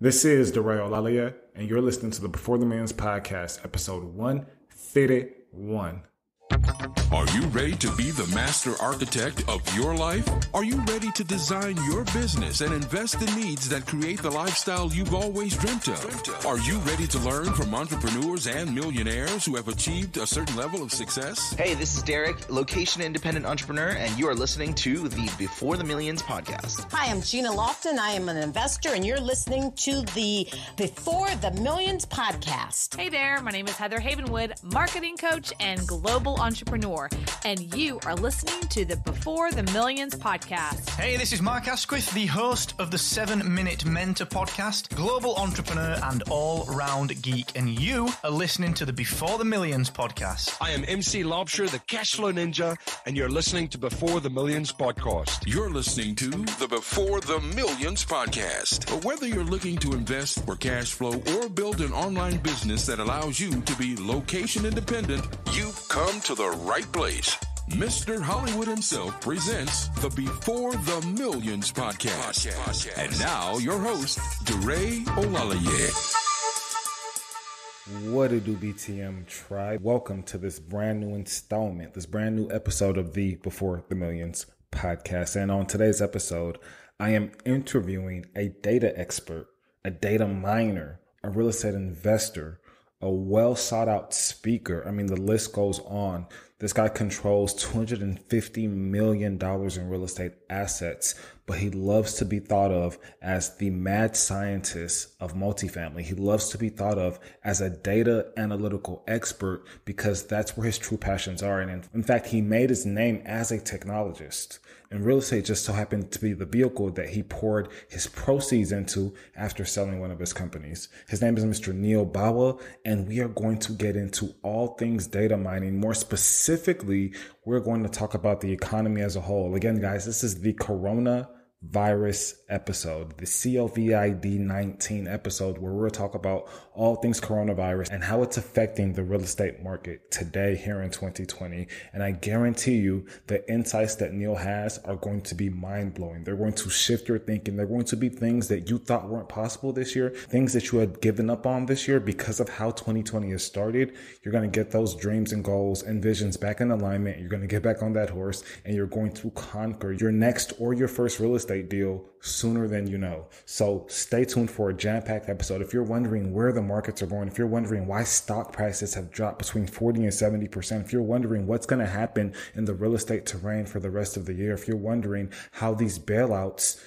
This is Daray Olaleye, and you're listening to the Before the Millions podcast, episode 131. Are you ready to be the master architect of your life? Are you ready to design your business and invest in needs that create the lifestyle you've always dreamt of? Are you ready to learn from entrepreneurs and millionaires who have achieved a certain level of success? Hey, this is Derek, location-independent entrepreneur, and you are listening to the Before the Millions podcast. Hi, I'm Gina Lofton. I am an investor, and you're listening to the Before the Millions podcast. Hey there, my name is Heather Havenwood, marketing coach and global entrepreneur, and you are listening to the Before the Millions podcast. Hey, this is Mark Asquith, the host of the 7-Minute Mentor podcast, global entrepreneur and all-round geek, and you are listening to the Before the Millions podcast. I am MC Lobsher, the Cashflow Ninja, and you're listening to Before the Millions podcast. You're listening to the Before the Millions podcast. But whether you're looking to invest for cash flow or build an online business that allows you to be location independent, you've come to the right place. Mr. Hollywood himself presents the Before the Millions podcast. And now your host, Daray Olaleye. What it do, BTM tribe? Welcome to this brand new installment, this brand new episode of the Before the Millions podcast. And on today's episode, I am interviewing a data expert, a data miner, a real estate investor, a well sought out speaker. I mean, the list goes on. This guy controls $250 million in real estate assets, but he loves to be thought of as the Mad Scientist of Multifamily. He loves to be thought of as a data analytical expert because that's where his true passions are. And in fact, he made his name as a technologist. And real estate just so happened to be the vehicle that he poured his proceeds into after selling one of his companies. His name is Mr. Neal Bawa, and we are going to get into all things data mining. More specifically, we're going to talk about the economy as a whole. Again, guys, this is the coronavirus episode, the COVID-19 episode, where we'll talk about all things coronavirus and how it's affecting the real estate market today here in 2020. And I guarantee you the insights that Neal has are going to be mind-blowing. They're going to shift your thinking. They're going to be things that you thought weren't possible this year, things that you had given up on this year because of how 2020 has started. You're going to get those dreams and goals and visions back in alignment. You're going to get back on that horse and you're going to conquer your next or your first real estate deal sooner than you know. So stay tuned for a jam-packed episode. If you're wondering where the markets are going, if you're wondering why stock prices have dropped between 40 and 70%, if you're wondering what's going to happen in the real estate terrain for the rest of the year, if you're wondering how these bailouts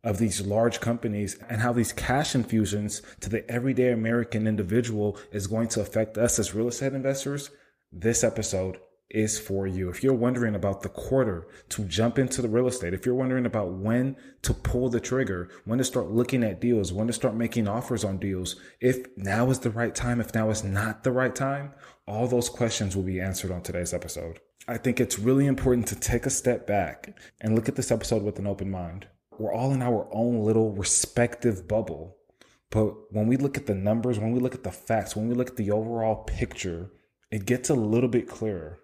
of these large companies and how these cash infusions to the everyday American individual is going to affect us as real estate investors, this episode is for you. If you're wondering about the quarter to jump into the real estate, if you're wondering about when to pull the trigger, when to start looking at deals, when to start making offers on deals, if now is the right time, if now is not the right time, all those questions will be answered on today's episode. I think it's really important to take a step back and look at this episode with an open mind. We're all in our own little respective bubble. But when we look at the numbers, when we look at the facts, when we look at the overall picture, it gets a little bit clearer.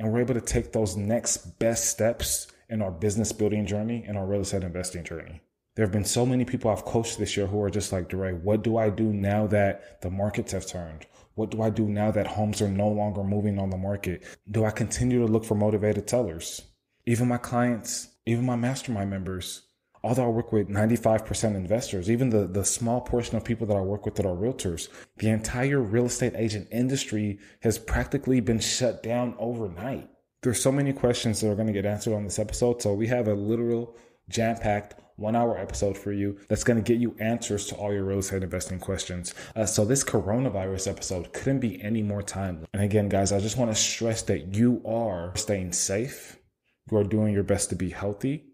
And we're able to take those next best steps in our business building journey and our real estate investing journey. There have been so many people I've coached this year who are just like, Daray, what do I do now that the markets have turned? What do I do now that homes are no longer moving on the market? Do I continue to look for motivated sellers? Even my clients, even my mastermind members, although I work with 95% investors, even the small portion of people that I work with that are realtors, the entire real estate agent industry has practically been shut down overnight. There's so many questions that are going to get answered on this episode. So we have a literal jam-packed 1-hour episode for you that's going to get you answers to all your real estate investing questions. So this coronavirus episode couldn't be any more timely. And again, guys, I just want to stress that you are staying safe. You are doing your best to be healthy,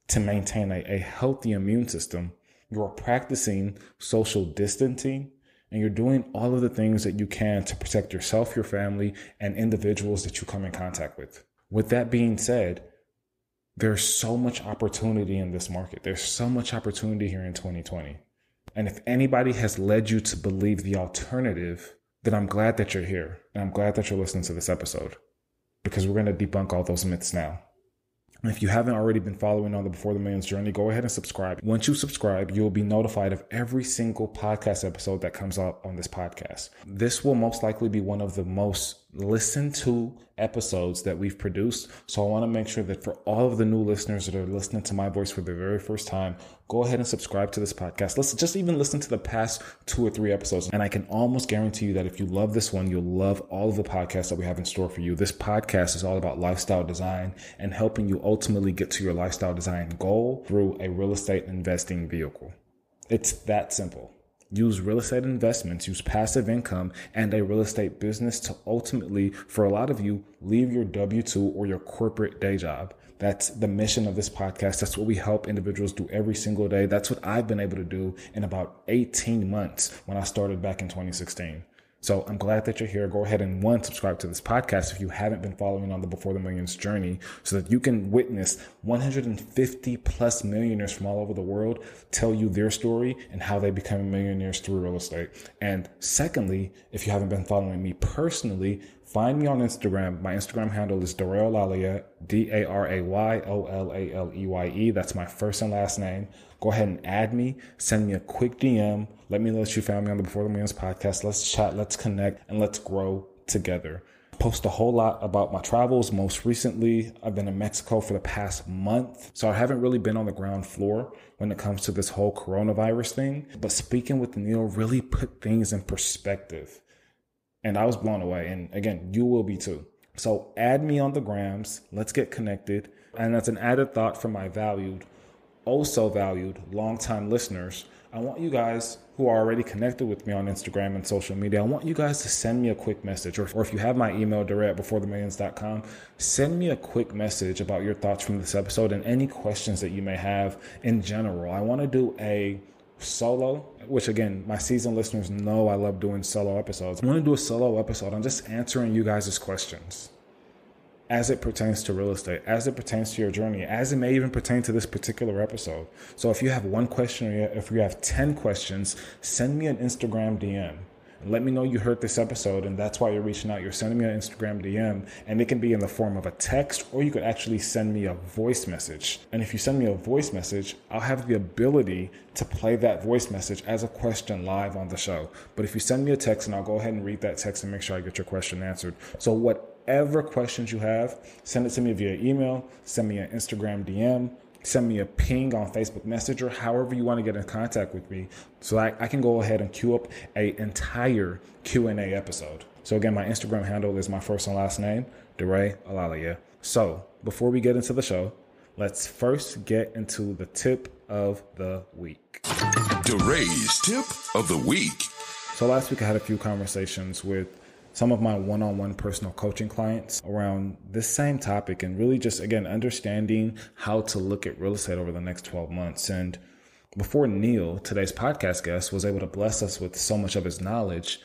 to maintain a healthy immune system. You're practicing social distancing, and you're doing all of the things that you can to protect yourself, your family, and individuals that you come in contact with. With that being said, there's so much opportunity in this market. There's so much opportunity here in 2020. And if anybody has led you to believe the alternative, then I'm glad that you're here. And I'm glad that you're listening to this episode because we're going to debunk all those myths now. And if you haven't already been following on the Before the Millions journey, go ahead and subscribe. Once you subscribe, you'll be notified of every single podcast episode that comes out on this podcast. This will most likely be one of the most listened to episodes that we've produced. So I want to make sure that for all of the new listeners that are listening to my voice for the very first time, go ahead and subscribe to this podcast. Let's just even listen to the past 2 or 3 episodes. And I can almost guarantee you that if you love this one, you'll love all of the podcasts that we have in store for you. This podcast is all about lifestyle design and helping you ultimately get to your lifestyle design goal through a real estate investing vehicle. It's that simple. Use real estate investments, use passive income and a real estate business to ultimately, for a lot of you, leave your W-2 or your corporate day job. That's the mission of this podcast. That's what we help individuals do every single day. That's what I've been able to do in about 18 months when I started back in 2016. So I'm glad that you're here. Go ahead and subscribe to this podcast if you haven't been following on the Before the Millions journey so that you can witness 150 plus millionaires from all over the world tell you their story and how they become millionaires through real estate. And secondly, if you haven't been following me personally, find me on Instagram. My Instagram handle is Daray Olaleye, Daryolalaye. That's my first and last name. Go ahead and add me. Send me a quick DM. Let me know that you found me on the Before the Millions podcast. Let's chat, let's connect, and let's grow together. Post a whole lot about my travels. Most recently, I've been in Mexico for the past month. So I haven't really been on the ground floor when it comes to this whole coronavirus thing. But speaking with Neal really put things in perspective. And I was blown away. And again, you will be too. So add me on the grams. Let's get connected. And that's an added thought from my also valued longtime listeners. I want you guys who are already connected with me on Instagram and social media, I want you guys to send me a quick message, or if you have my email, Daray@beforethemillions.com, send me a quick message about your thoughts from this episode and any questions that you may have in general. I want to do a solo, which again, my seasoned listeners know I love doing solo episodes. I want to do a solo episode on just answering you guys' questions as it pertains to real estate, as it pertains to your journey, as it may even pertain to this particular episode. So if you have one question or if you have 10 questions, send me an Instagram DM. And let me know you heard this episode and that's why you're reaching out. You're sending me an Instagram DM and it can be in the form of a text or you could actually send me a voice message. And if you send me a voice message, I'll have the ability to play that voice message as a question live on the show. But if you send me a text, and I'll go ahead and read that text and make sure I get your question answered. So whatever questions you have, send it to me via email, send me an Instagram DM, send me a ping on Facebook Messenger, however you want to get in contact with me so I can go ahead and queue up an entire Q&A episode. So again, my Instagram handle is my first and last name, Daray Olaleye. So before we get into the show, let's first get into the tip of the week. Daray's tip of the week. So last week I had a few conversations with some of my one-on-one personal coaching clients around this same topic and really just, again, understanding how to look at real estate over the next 12 months. And before Neal, today's podcast guest, was able to bless us with so much of his knowledge,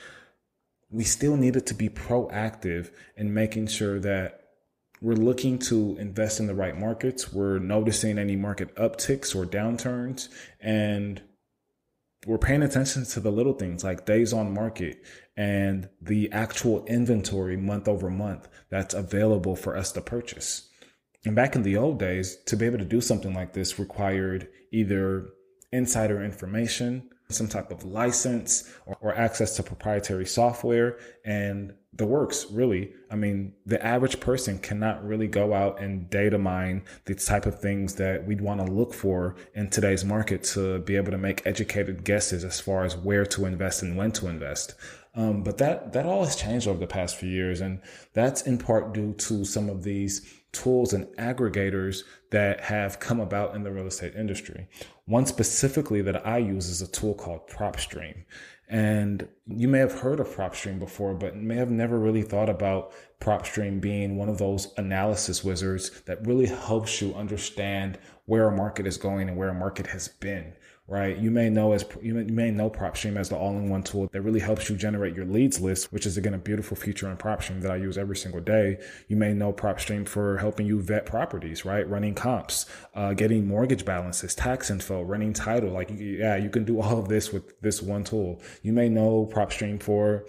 we still needed to be proactive in making sure that we're looking to invest in the right markets. We're noticing any market upticks or downturns, and we're paying attention to the little things like days on market and the actual inventory month over month that's available for us to purchase. And back in the old days, to be able to do something like this required either insider information, some type of license, or access to proprietary software and the works, really. I mean, the average person cannot really go out and data mine the type of things that we'd want to look for in today's market to be able to make educated guesses as far as where to invest and when to invest. But that all has changed over the past few years. And that's in part due to some of these tools and aggregators that have come about in the real estate industry. One specifically that I use is a tool called PropStream. And you may have heard of PropStream before, but may have never really thought about PropStream being one of those analysis wizards that really helps you understand where a market is going and where a market has been. Right. You may know PropStream as the all-in-one tool that really helps you generate your leads list, which is, again, a beautiful feature in PropStream that I use every single day. You may know PropStream for helping you vet properties, right? Running comps, getting mortgage balances, tax info, running title. You can do all of this with this one tool. You may know PropStream for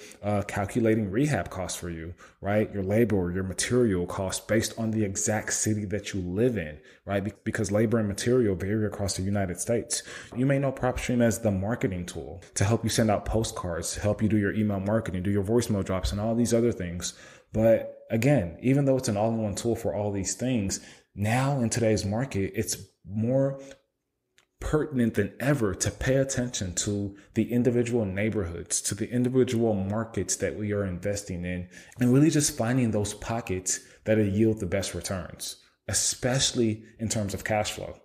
calculating rehab costs for you, right? Your labor or your material costs based on the exact city that you live in, right? Because labor and material vary across the United States. You may know PropStream as the marketing tool to help you send out postcards, help you do your email marketing, do your voicemail drops, and all these other things. But again, even though it's an all-in-one tool for all these things, now in today's market, it's more pertinent than ever to pay attention to the individual neighborhoods, to the individual markets that we are investing in, and really just finding those pockets that yield the best returns, especially in terms of cash flow.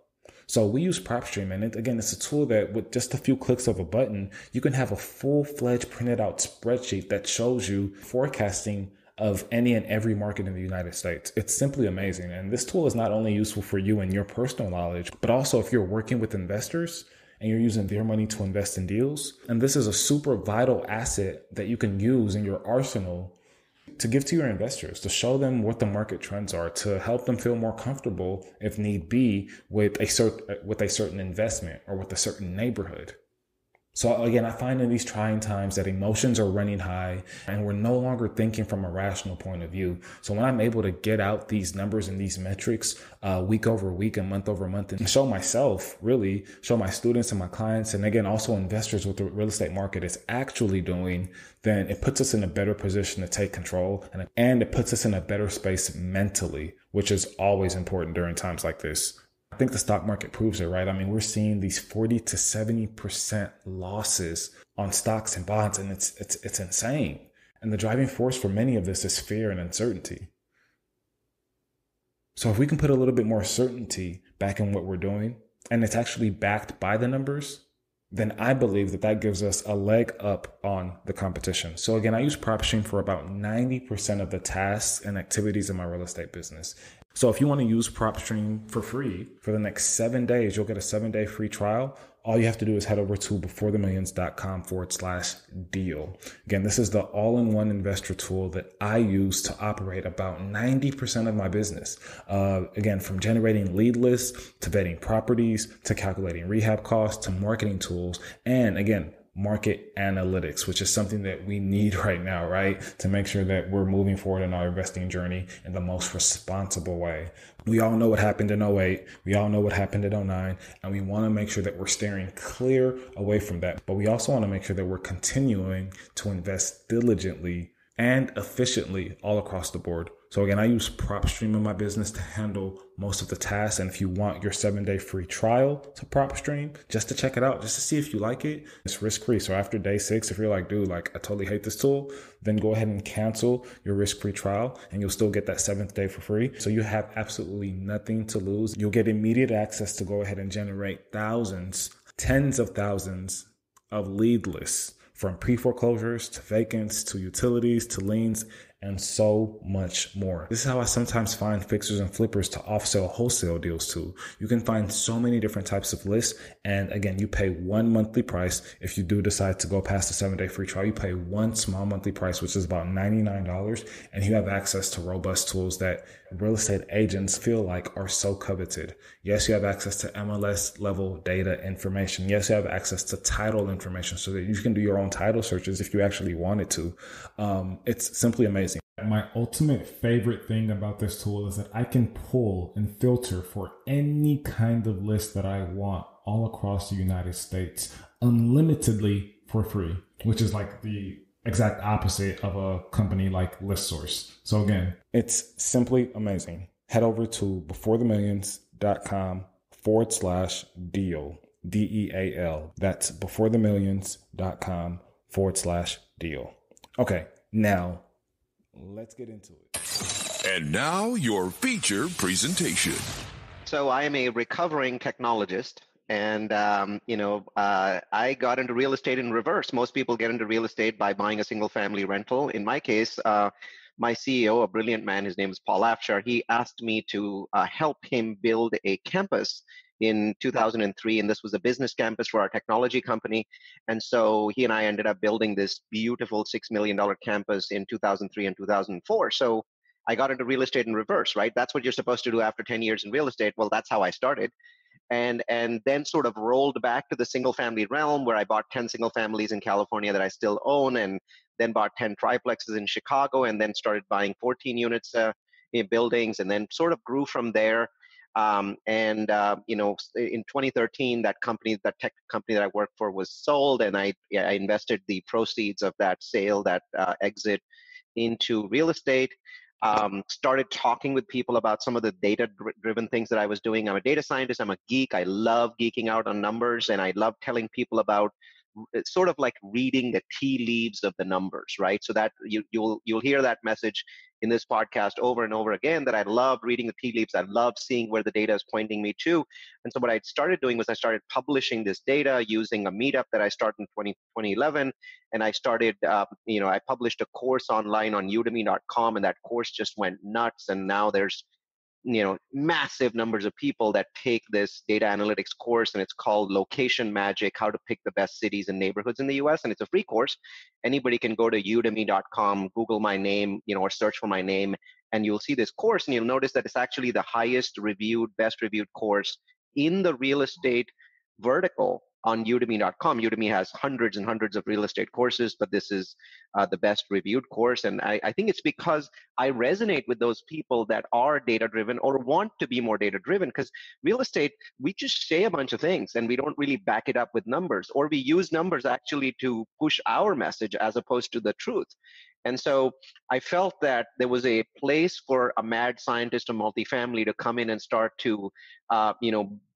So we use PropStream, and it's a tool that with just a few clicks of a button, you can have a full-fledged printed out spreadsheet that shows you forecasting of any and every market in the United States. It's simply amazing. And this tool is not only useful for you and your personal knowledge, but also if you're working with investors and you're using their money to invest in deals. And this is a super vital asset that you can use in your arsenal to give to your investors, to show them what the market trends are, to help them feel more comfortable, if need be, with a certain investment or with a certain neighborhood. So again, I find in these trying times that emotions are running high and we're no longer thinking from a rational point of view. So when I'm able to get out these numbers and these metrics week over week and month over month and show myself, really show my students and my clients, and again, also investors what the real estate market is actually doing, then it puts us in a better position to take control, and it puts us in a better space mentally, which is always important during times like this. I think the stock market proves it, right? I mean, we're seeing these 40 to 70% losses on stocks and bonds, and it's insane. And the driving force for many of this is fear and uncertainty. So if we can put a little bit more certainty back in what we're doing, and it's actually backed by the numbers, then I believe that gives us a leg up on the competition. So again, I use PropStream for about 90% of the tasks and activities in my real estate business. So if you want to use PropStream for free for the next 7 days, you'll get a 7-day free trial. All you have to do is head over to beforethemillions.com/deal. Again, this is the all-in-one investor tool that I use to operate about 90% of my business. Again, from generating lead lists to vetting properties, to calculating rehab costs, to marketing tools, and again, market analytics, which is something that we need right now, right? To make sure that we're moving forward in our investing journey in the most responsible way. We all know what happened in 08. We all know what happened in 09. And we want to make sure that we're steering clear away from that. But we also want to make sure that we're continuing to invest diligently and efficiently all across the board. So again, I use PropStream in my business to handle most of the tasks. And if you want your 7-day free trial to PropStream, just to check it out, just to see if you like it, it's risk-free. So after day 6, if you're like, dude, I totally hate this tool, then go ahead and cancel your risk-free trial and you'll still get that 7th day for free. So you have absolutely nothing to lose. You'll get immediate access to go ahead and generate thousands, tens of thousands of lead lists, from pre-foreclosures to vacants to utilities to liens and so much more. This is how I sometimes find fixers and flippers to off-sale wholesale deals too. You can find so many different types of lists. And again, you pay one monthly price. If you do decide to go past the 7-day free trial, you pay one small monthly price, which is about $99. And you have access to robust tools that real estate agents feel like are so coveted. Yes, you have access to MLS level data information. Yes, you have access to title information so that you can do your own title searches if you actually wanted to. It's simply amazing. My ultimate favorite thing about this tool is that I can pull and filter for any kind of list that I want all across the United States unlimitedly for free, which is like the exact opposite of a company like ListSource. So again, it's simply amazing. Head over to beforethemillions.com/deal, DEAL. That's beforethemillions.com/deal. Okay, now let's get into it. And now your feature presentation. So I am a recovering technologist. And, I got into real estate in reverse. Most people get into real estate by buying a single family rental. In my case, my CEO, a brilliant man, his name is Paul Afshar, he asked me to help him build a campus in 2003. And this was a business campus for our technology company. And so he and I ended up building this beautiful $6 million campus in 2003 and 2004. So I got into real estate in reverse, right? That's what you're supposed to do after 10 years in real estate. Well, that's how I started. And then sort of rolled back to the single family realm where I bought 10 single families in California that I still own. And then bought 10 triplexes in Chicago, and then started buying 14 units in buildings, and then sort of grew from there. In 2013, that tech company that I worked for was sold, and I invested the proceeds of that sale, that exit, into real estate. Started talking with people about some of the data-driven things that I was doing. I'm a data scientist. I'm a geek. I love geeking out on numbers, and I love telling people about it's sort of like reading the tea leaves of the numbers, right? So that you'll hear that message in this podcast over and over again, that I love reading the tea leaves. I love seeing where the data is pointing me to. And so what I started doing was I started publishing this data using a meetup that I started in 2011. And I started, I published a course online on udemy.com, and that course just went nuts. And now there's massive numbers of people that take this data analytics course, and it's called Location Magic: How to Pick the Best Cities and Neighborhoods in the US. And it's a free course. Anybody can go to udemy.com, Google my name, or search for my name, and you'll see this course, and you'll notice that it's actually the highest reviewed, best reviewed course in the real estate vertical on udemy.com. Udemy has hundreds and hundreds of real estate courses, but this is the best reviewed course. And I think it's because I resonate with those people that are data driven or want to be more data driven, because real estate, we just say a bunch of things and we don't really back it up with numbers, or we use numbers actually to push our message as opposed to the truth. And so I felt that there was a place for a mad scientist of multifamily to come in and start to,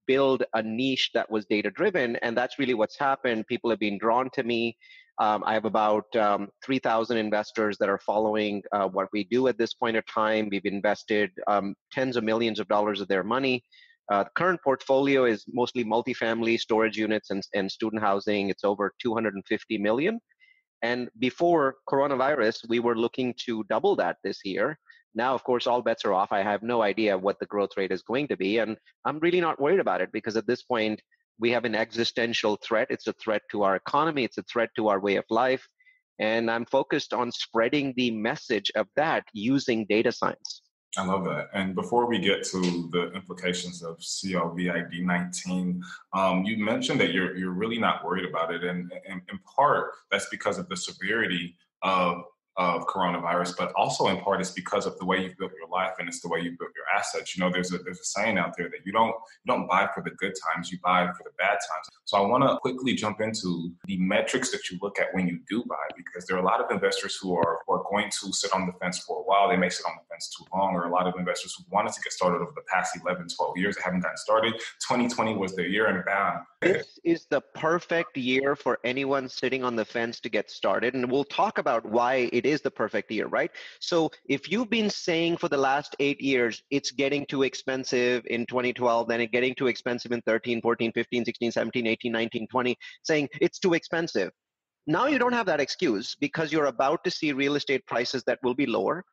build a niche that was data driven. And that's really what's happened. People have been drawn to me. I have about 3,000 investors that are following what we do at this point of time. We've invested tens of millions of dollars of their money. The current portfolio is mostly multifamily, storage units, and student housing. It's over 250 million. And before coronavirus, we were looking to double that this year. Now, of course, all bets are off. I have no idea what the growth rate is going to be. And I'm really not worried about it, because at this point, we have an existential threat. It's a threat to our economy. It's a threat to our way of life. And I'm focused on spreading the message of that using data science. I love that. And before we get to the implications of COVID-19, you mentioned that you're really not worried about it. And in part, that's because of the severity of coronavirus, but also in part it's because of the way you've built your life, and it's the way you built your assets. There's a saying out there that you don't buy for the good times, you buy for the bad times. So I want to quickly jump into the metrics that you look at when you do buy, because there are a lot of investors who are going to sit on the fence for a while. They may sit on the fence too long, or a lot of investors who wanted to get started over the past 11, 12 years, they haven't gotten started. 2020 was their year, and bam. This is the perfect year for anyone sitting on the fence to get started. And we'll talk about why it is the perfect year, right? So if you've been saying for the last 8 years, it's getting too expensive in 2012, then it's getting too expensive in 13, 14, 15, 16, 17, 18, 19, 20, saying it's too expensive. Now you don't have that excuse, because you're about to see real estate prices that will be lower.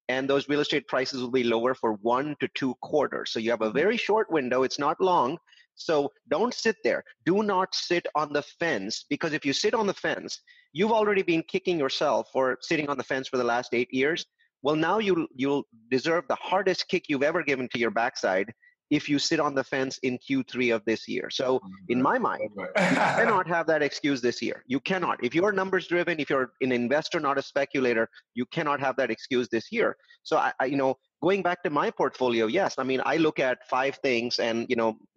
And those real estate prices will be lower for 1 to 2 quarters. So you have a very short window. It's not long. So don't sit there. Do not sit on the fence, because if you sit on the fence, you've already been kicking yourself for sitting on the fence for the last 8 years. Well, now you'll deserve the hardest kick you've ever given to your backside if you sit on the fence in Q3 of this year. So in my mind, you cannot have that excuse this year. You cannot. If you're numbers driven, if you're an investor, not a speculator, you cannot have that excuse this year. So going back to my portfolio, yes, I look at 5 things, and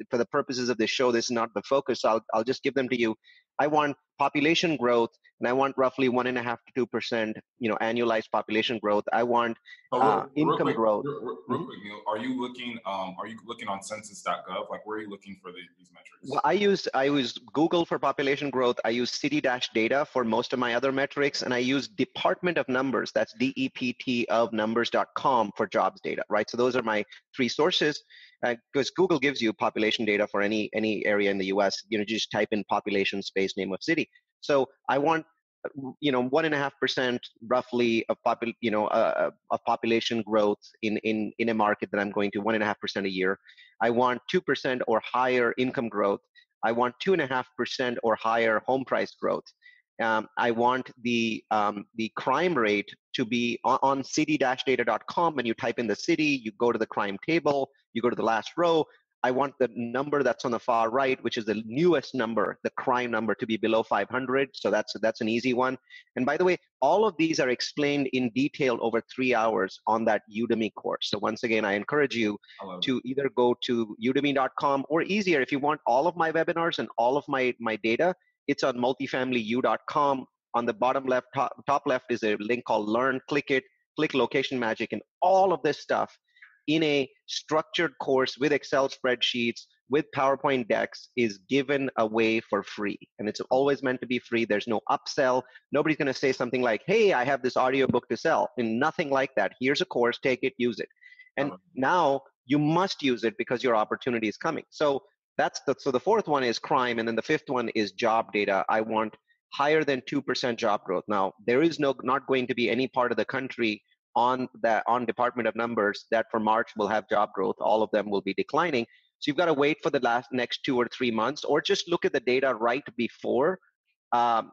for the purposes of this show, this is not the focus. I'll just give them to you. I want population growth, and I want roughly 1.5 to 2%, annualized population growth. I want income growth. Real quick, Neal, are you looking on census.gov? Like, where are you looking for these metrics? Well, I use Google for population growth. I use city-data for most of my other metrics, and I use Department of Numbers. That's DEPT of numbers.com for jobs data, right? So those are my 3 sources. Because Google gives you population data for any area in the U.S. Just type in population space name of city. So I want 1.5% roughly of population growth in a market that I'm going to 1.5% a year. I want 2% or higher income growth. I want 2.5% or higher home price growth. I want the crime rate to be on city-data.com. When you type in the city, you go to the crime table, you go to the last row. I want the number that's on the far right, which is the newest number, the crime number, to be below 500. So that's an easy one. And by the way, all of these are explained in detail over 3 hours on that Udemy course. So once again, I encourage you to either go to udemy.com, or easier, if you want all of my webinars and all of my data, it's on multifamilyu.com. On the bottom left, top left is a link called Learn. Click it, click Location Magic, and all of this stuff in a structured course with Excel spreadsheets, with PowerPoint decks, is given away for free. And it's always meant to be free. There's no upsell. Nobody's going to say something like, hey, I have this audiobook to sell. And nothing like that. Here's a course, take it, use it. And now you must use it because your opportunity is coming. So so the fourth one is crime. And then the fifth one is job data. I want higher than 2% job growth. Now, there is not going to be any part of the country on Department of Numbers that for March will have job growth. All of them will be declining. So you've got to wait for the next 2 or 3 months, or just look at the data right before.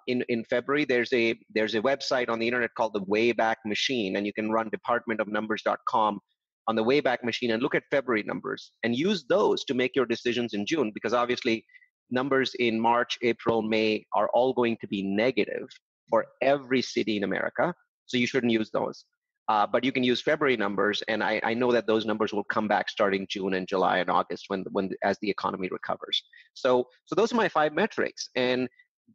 In February, there's a website on the internet called the Wayback Machine, and you can run departmentofnumbers.com on the Wayback Machine and look at February numbers and use those to make your decisions in June, because obviously numbers in March, April, May are all going to be negative for every city in America. So you shouldn't use those. But you can use February numbers, and I know that those numbers will come back starting June and July and August as the economy recovers. So those are my 5 metrics, and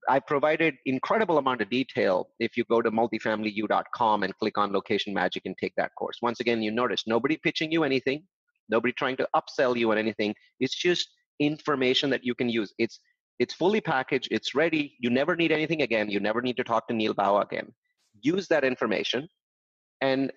I provided incredible amount of detail if you go to multifamilyU.com and click on Location Magic and take that course. Once again, you notice nobody pitching you anything, nobody trying to upsell you on anything. It's just information that you can use. It's fully packaged, it's ready. You never need anything again. You never need to talk to Neal Bawa again. Use that information and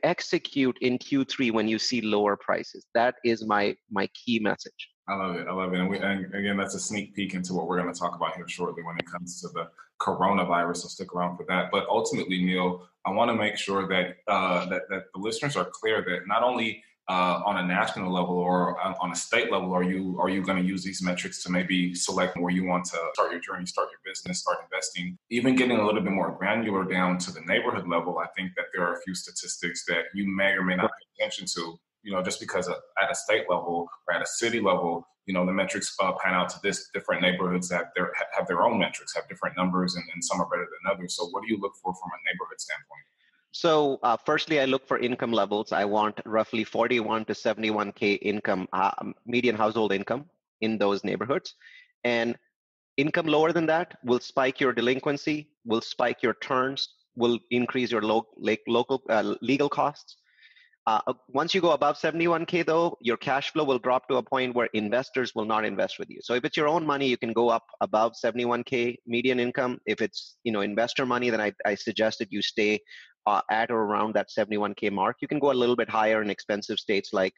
execute in Q3 when you see lower prices. That is my key message. I love it. And again, that's a sneak peek into what we're going to talk about here shortly when it comes to the coronavirus. So stick around for that. But ultimately, Neal, I want to make sure that that the listeners are clear that not only on a national level or on a state level are you going to use these metrics to maybe select where you want to start your journey, start your business, start investing, even getting a little bit more granular down to the neighborhood level. I think that there are a few statistics that you may or may not pay attention to, just because at a state level or at a city level, the metrics pan out to this different neighborhoods that have their own metrics, have different numbers, and some are better than others. So what do you look for from a neighborhood standpoint? So firstly, I look for income levels. I want roughly 41 to 71K income, median household income in those neighborhoods. And income lower than that will spike your delinquency, will spike your turns, will increase your local legal costs. Once you go above 71K though, your cash flow will drop to a point where investors will not invest with you. So if it's your own money, you can go up above 71K median income. If it's investor money, then I suggest that you stay at or around that 71K mark. You can go a little bit higher in expensive states like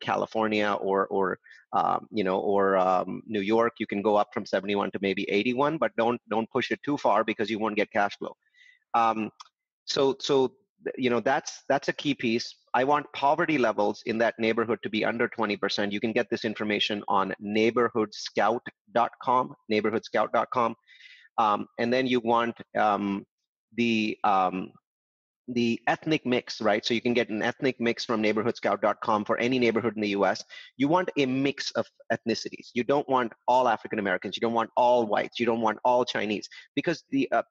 California or New York. You can go up from 71 to maybe 81, but don't push it too far because you won't get cash flow. That's a key piece. I want poverty levels in that neighborhood to be under 20%. You can get this information on neighborhoodscout.com, and then you want the ethnic mix, right? So you can get an ethnic mix from neighborhoodscout.com for any neighborhood in the US. You want a mix of ethnicities. You don't want all African Americans. You don't want all whites. You don't want all Chinese, because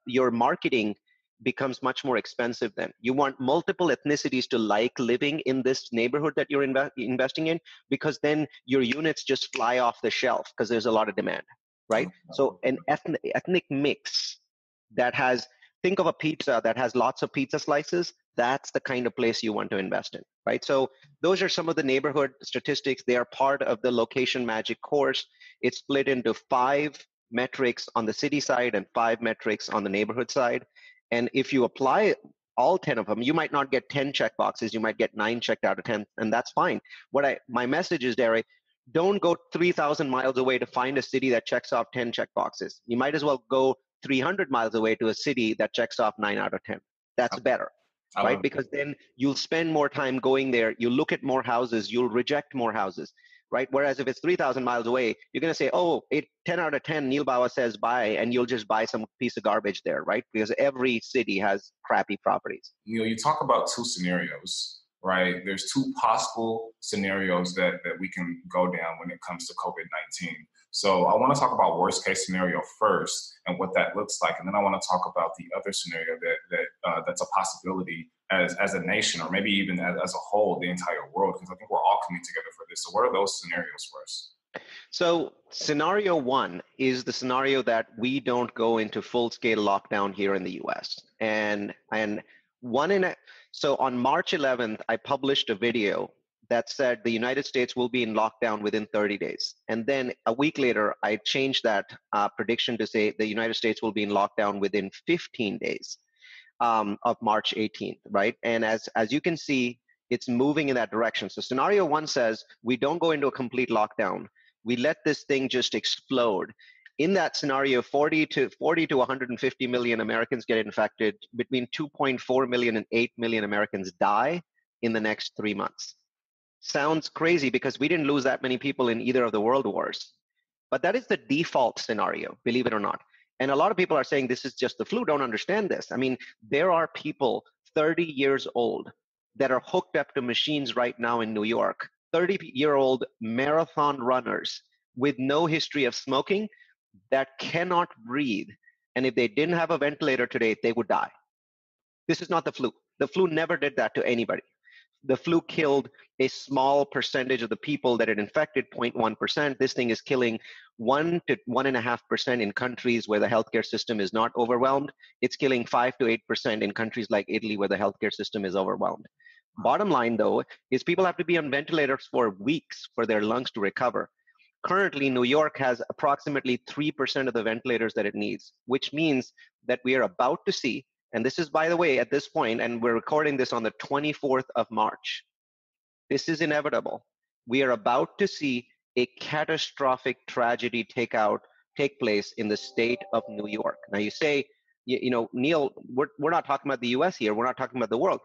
your marketing becomes much more expensive then. You want multiple ethnicities to like living in this neighborhood that you're investing in, because then your units just fly off the shelf because there's a lot of demand, right? So an ethnic mix that has, think of a pizza that has lots of pizza slices. That's the kind of place you want to invest in, right? So those are some of the neighborhood statistics. They are part of the Location Magic course. It's split into 5 metrics on the city side and 5 metrics on the neighborhood side. And if you apply all 10 of them, you might not get 10 check boxes. You might get 9 checked out of 10, and that's fine. My message is, Daray, don't go 3,000 miles away to find a city that checks off 10 check boxes. You might as well go 300 miles away to a city that checks off 9 out of 10. That's better, right? Because then you'll spend more time going there. You'll look at more houses. You'll reject more houses, right? Whereas if it's 3,000 miles away, you're going to say, 10 out of 10, Neal Bawa says buy, and you'll just buy some piece of garbage there, right? Because every city has crappy properties. Neal, you talk about 2 scenarios. right? There's two possible scenarios that we can go down when it comes to COVID-19. So I want to talk about worst case scenario first and what that looks like. And then I want to talk about the other scenario that's a possibility as a nation, or maybe even as a whole, the entire world, because I think we're all coming together for this. So what are those scenarios first? So scenario one is the scenario that we don't go into full-scale lockdown here in the US. So on March 11th, I published a video that said the United States will be in lockdown within 30 days. And then a week later, I changed that prediction to say the United States will be in lockdown within 15 days of March 18th, right? And as you can see, it's moving in that direction. So scenario one says we don't go into a complete lockdown. We let this thing just explode. In that scenario, 40 to 150 million Americans get infected. Between 2.4 million and 8 million Americans die in the next 3 months. Sounds crazy because we didn't lose that many people in either of the world wars. But that is the default scenario, believe it or not. And a lot of people are saying this is just the flu, don't understand this. I mean, there are people 30 years old that are hooked up to machines right now in New York, 30-year-old marathon runners with no history of smoking that cannot breathe. And if they didn't have a ventilator today, they would die. This is not the flu. The flu never did that to anybody. The flu killed a small percentage of the people that it infected, 0.1%. This thing is killing 1 to 1.5% in countries where the healthcare system is not overwhelmed. It's killing 5 to 8% in countries like Italy where the healthcare system is overwhelmed. Bottom line, though, is people have to be on ventilators for weeks for their lungs to recover. Currently, New York has approximately 3% of the ventilators that it needs, which means that we are about to see, and this is, by the way, at this point, and we're recording this on the 24th of March. This is inevitable. We are about to see a catastrophic tragedy take place in the state of New York. Now you say, Neal, we're not talking about the US here. We're not talking about the world.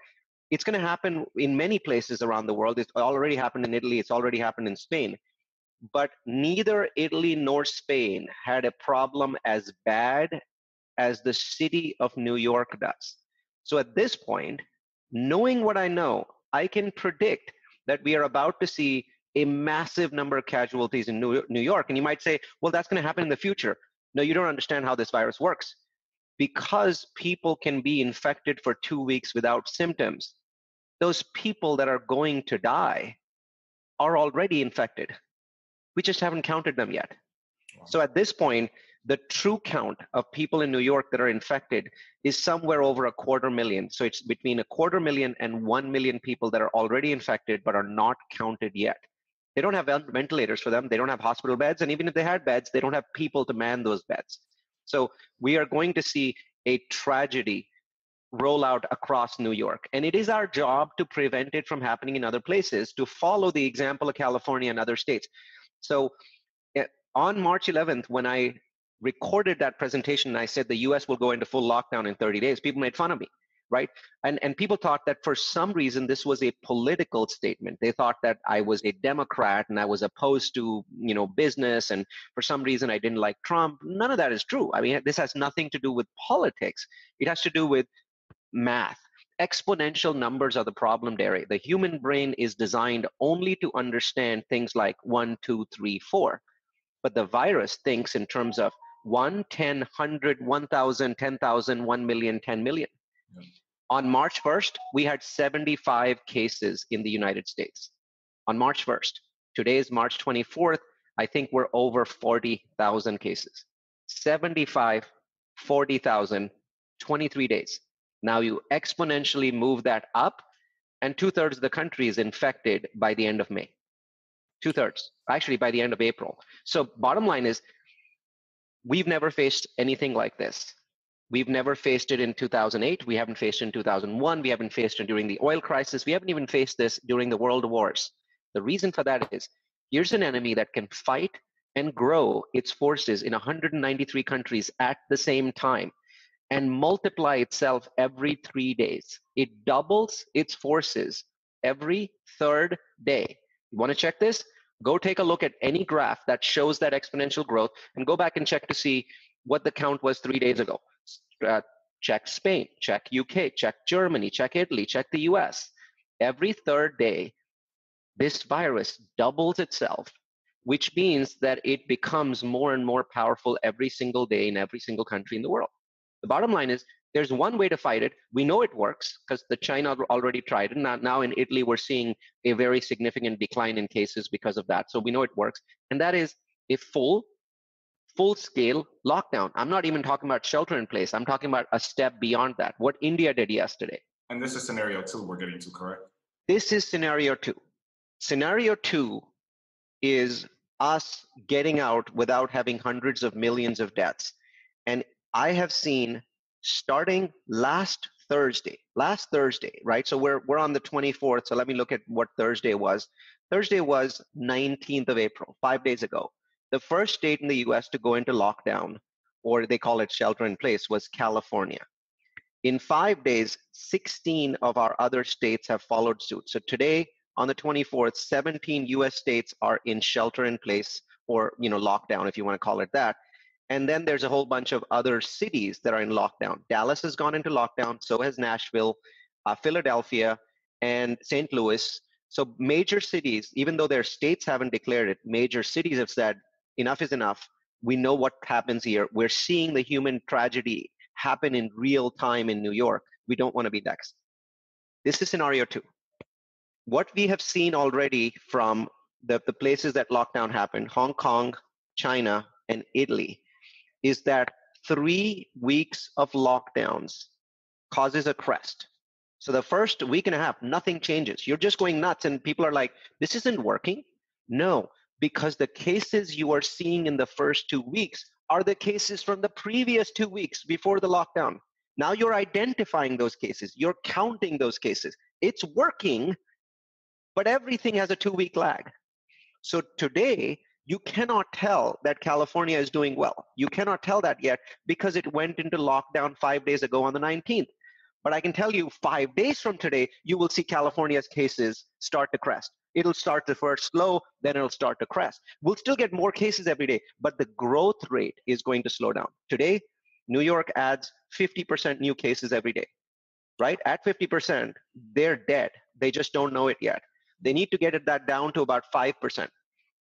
It's going to happen in many places around the world. It's already happened in Italy. It's already happened in Spain. But neither Italy nor Spain had a problem as bad as the city of New York does. So at this point, knowing what I know, I can predict that we are about to see a massive number of casualties in New York. And you might say, well, that's going to happen in the future. No, you don't understand how this virus works. Because people can be infected for 2 weeks without symptoms, those people that are going to die are already infected. We just haven't counted them yet. Wow. So at this point, the true count of people in New York that are infected is somewhere over 250,000. So it's between 250,000 and 1 million people that are already infected but are not counted yet. They don't have ventilators for them. They don't have hospital beds. And even if they had beds, they don't have people to man those beds. So we are going to see a tragedy roll out across New York. And it is our job to prevent it from happening in other places, to follow the example of California and other states. So on March 11th, when I recorded that presentation, I said the US will go into full lockdown in 30 days. People made fun of me, right? And people thought that for some reason this was a political statement. They thought that I was a Democrat and I was opposed to, business, and for some reason I didn't like Trump. None of that is true. I mean, this has nothing to do with politics. It has to do with math. Exponential numbers are the problem, Daray. The human brain is designed only to understand things like 1, 2, 3, 4. But the virus thinks in terms of 1, 10, 100, 1,000, 10,000, 1 million, 10 million. Yeah. On March 1st, we had 75 cases in the United States. On March 1st. Today is March 24th. I think we're over 40,000 cases. 75, 40,000, 23 days. Now you exponentially move that up, and 2/3 of the country is infected by the end of May. 2/3, actually by the end of April. So bottom line is, we've never faced anything like this. We've never faced it in 2008. We haven't faced it in 2001. We haven't faced it during the oil crisis. We haven't even faced this during the world wars. The reason for that is, here's an enemy that can fight and grow its forces in 193 countries at the same time and multiply itself every 3 days. It doubles its forces every 3rd day. You want to check this? Go take a look at any graph that shows that exponential growth and go back and check to see what the count was 3 days ago. Check Spain, check UK, check Germany, check Italy, check the US. every third day, this virus doubles itself, which means that it becomes more and more powerful every single day in every single country in the world. The bottom line is there's one way to fight it. We know it works because the China already tried it. Now in Italy, we're seeing a very significant decline in cases because of that. So we know it works. And that is a full-scale lockdown. I'm not even talking about shelter in place. I'm talking about a step beyond that, what India did yesterday. And this is scenario 2 we're getting to, correct? This is scenario 2. Scenario 2 is us getting out without having hundreds of millions of deaths. And I have seen starting last Thursday, right? So we're on the 24th. So let me look at what Thursday was. Thursday was 19th of April, 5 days ago. The first state in the US to go into lockdown, or they call it shelter in place, was California. In 5 days, 16 of our other states have followed suit. So today, on the 24th, 17 US states are in shelter in place, or lockdown, if you want to call it that. And then there's a whole bunch of other cities that are in lockdown. Dallas has gone into lockdown, so has Nashville, Philadelphia, and St. Louis. So major cities, even though their states haven't declared it, major cities have said, enough is enough. We know what happens here. We're seeing the human tragedy happen in real time in New York. We don't want to be next. This is scenario 2. What we have seen already from the places that lockdown happened, Hong Kong, China, and Italy, is that 3 weeks of lockdowns causes a crest. So the first week and a half, nothing changes. You're just going nuts, and people are like, this isn't working. No, because the cases you are seeing in the first 2 weeks are the cases from the previous 2 weeks before the lockdown. Now you're identifying those cases. You're counting those cases. It's working, but everything has a 2-week lag. So today, you cannot tell that California is doing well. You cannot tell that yet because it went into lockdown 5 days ago on the 19th. But I can tell you 5 days from today, you will see California's cases start to crest. It'll start to first slow, then it'll start to crest. We'll still get more cases every day, but the growth rate is going to slow down. Today, New York adds 50% new cases every day, right? At 50%, they're dead. They just don't know it yet. They need to get that down to about 5%.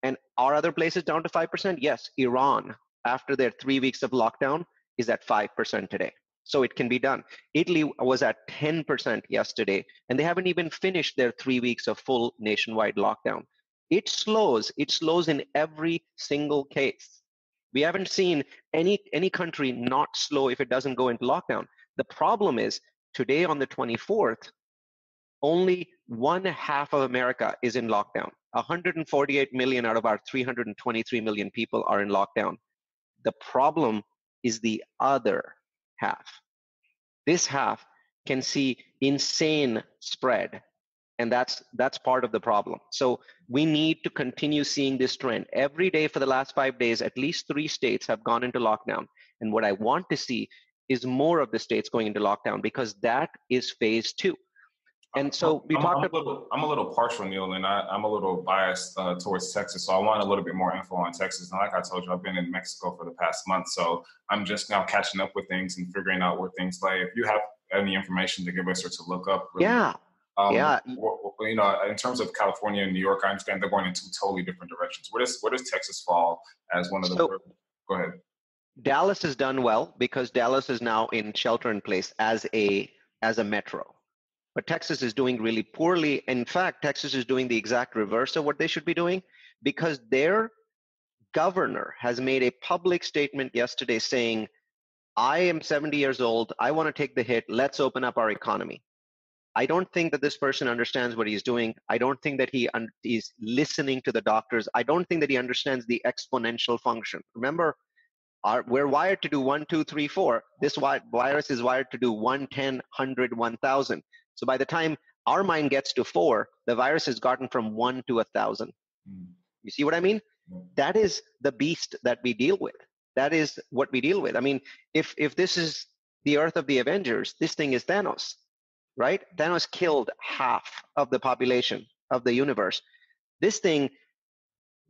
And are other places down to 5%? Yes, Iran, after their 3 weeks of lockdown, is at 5% today. So it can be done. Italy was at 10% yesterday, and they haven't even finished their 3 weeks of full nationwide lockdown. It slows in every single case. We haven't seen any country not slow if it doesn't go into lockdown. The problem is today on the 24th, only 1/2 of America is in lockdown. 148 million out of our 323 million people are in lockdown. The problem is the other half. This half can see insane spread, and that's part of the problem. So we need to continue seeing this trend. Every day for the last 5 days, at least 3 states have gone into lockdown. And what I want to see is more of the states going into lockdown, because that is phase 2. And so we talked about. I'm a little partial, Neal, and I'm a little biased towards Texas. So I want a little bit more info on Texas. And like I told you, I've been in Mexico for the past month. So I'm just now catching up with things and figuring out where things lay. If you have any information to give us or to look up. Really, in terms of California and New York, I understand they're going in 2 totally different directions. Where does Texas fall as one of the? Go ahead. Dallas has done well because Dallas is now in shelter in place as a metro. But Texas is doing really poorly. In fact, Texas is doing the exact reverse of what they should be doing, because their governor has made a public statement yesterday saying, I am 70 years old. I want to take the hit. Let's open up our economy. I don't think that this person understands what he's doing. I don't think that he is listening to the doctors. I don't think that he understands the exponential function. Remember, we're wired to do 1, 2, 3, 4. This virus is wired to do 1, 10, 100, 1,000. So by the time our mind gets to 4, the virus has gotten from 1 to 1,000. You see what I mean? That is the beast that we deal with. That is what we deal with. I mean, if this is the Earth of the Avengers, this thing is Thanos, right? Thanos killed half of the population of the universe. This thing,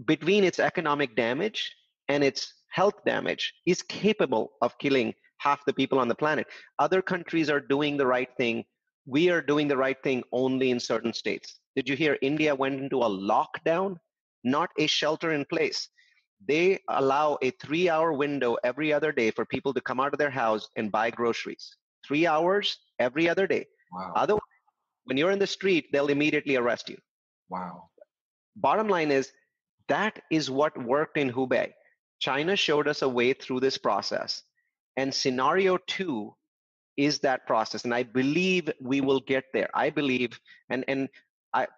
between its economic damage and its health damage, is capable of killing half the people on the planet. Other countries are doing the right thing. we are doing the right thing only in certain states. Did you hear India went into a lockdown, not a shelter in place? They allow a 3-hour window every other day for people to come out of their house and buy groceries. 3 hours every other day. Wow. Otherwise, when you're in the street, they'll immediately arrest you. Wow. Bottom line is, that is what worked in Hubei. China showed us a way through this process. And scenario 2 is that process. And I believe we will get there. I believe,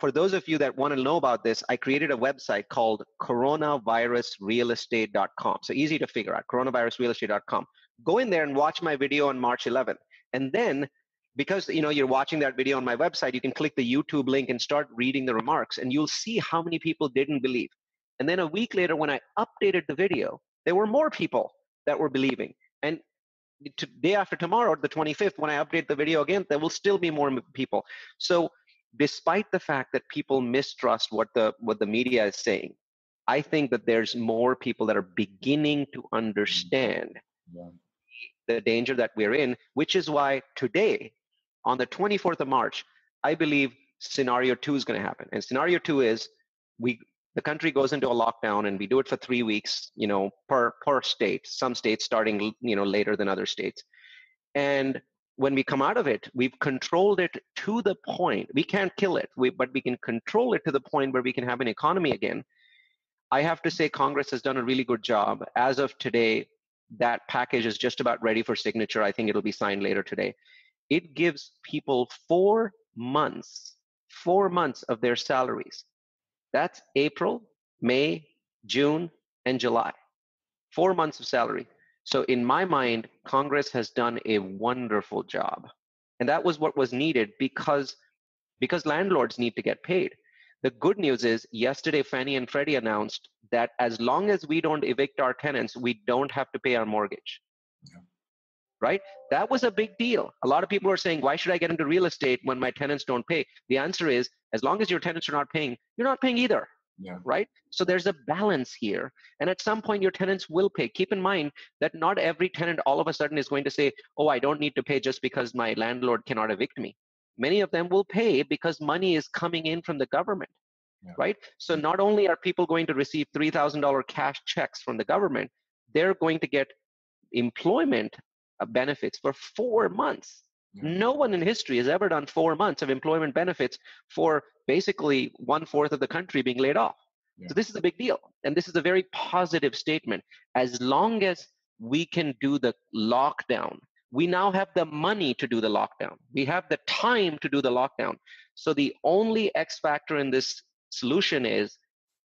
for those of you that want to know about this, I created a website called coronavirusrealestate.com. So easy to figure out, coronavirusrealestate.com. Go in there and watch my video on March 11th. And then, because you're watching that video on my website, you can click the YouTube link and start reading the remarks, and you'll see how many people didn't believe. And then a week later, when I updated the video, there were more people that were believing. And day after tomorrow, the 25th, when I update the video again, there will still be more people. So despite the fact that people mistrust what the media is saying, I think that there's more people that are beginning to understand the danger that we're in, which is why today, on the 24th of March, I believe scenario 2 is going to happen. And scenario 2 is the country goes into a lockdown, and we do it for 3 weeks, per state, some states starting, later than other states. And when we come out of it, we've controlled it to the point, we can't kill it, but we can control it to the point where we can have an economy again. I have to say Congress has done a really good job. As of today, that package is just about ready for signature. I think it'll be signed later today. It gives people 4 months of their salaries. That's April, May, June, and July. 4 months of salary. So in my mind, Congress has done a wonderful job. And that was what was needed because landlords need to get paid. The good news is yesterday, Fannie and Freddie announced that as long as we don't evict our tenants, we don't have to pay our mortgage. Yeah. Right? That was a big deal. A lot of people are saying, why should I get into real estate when my tenants don't pay? The answer is, as long as your tenants are not paying, you're not paying either. Yeah. Right? So there's a balance here. And at some point, your tenants will pay. Keep in mind that not every tenant all of a sudden is going to say, oh, I don't need to pay just because my landlord cannot evict me. Many of them will pay because money is coming in from the government. Yeah. Right? So not only are people going to receive $3,000 cash checks from the government, they're going to get employment benefits for 4 months. Yeah. No one in history has ever done 4 months of employment benefits for basically 1/4 of the country being laid off. Yeah. So this is a big deal. And this is a very positive statement. As long as we can do the lockdown, we now have the money to do the lockdown. We have the time to do the lockdown. So the only X factor in this solution is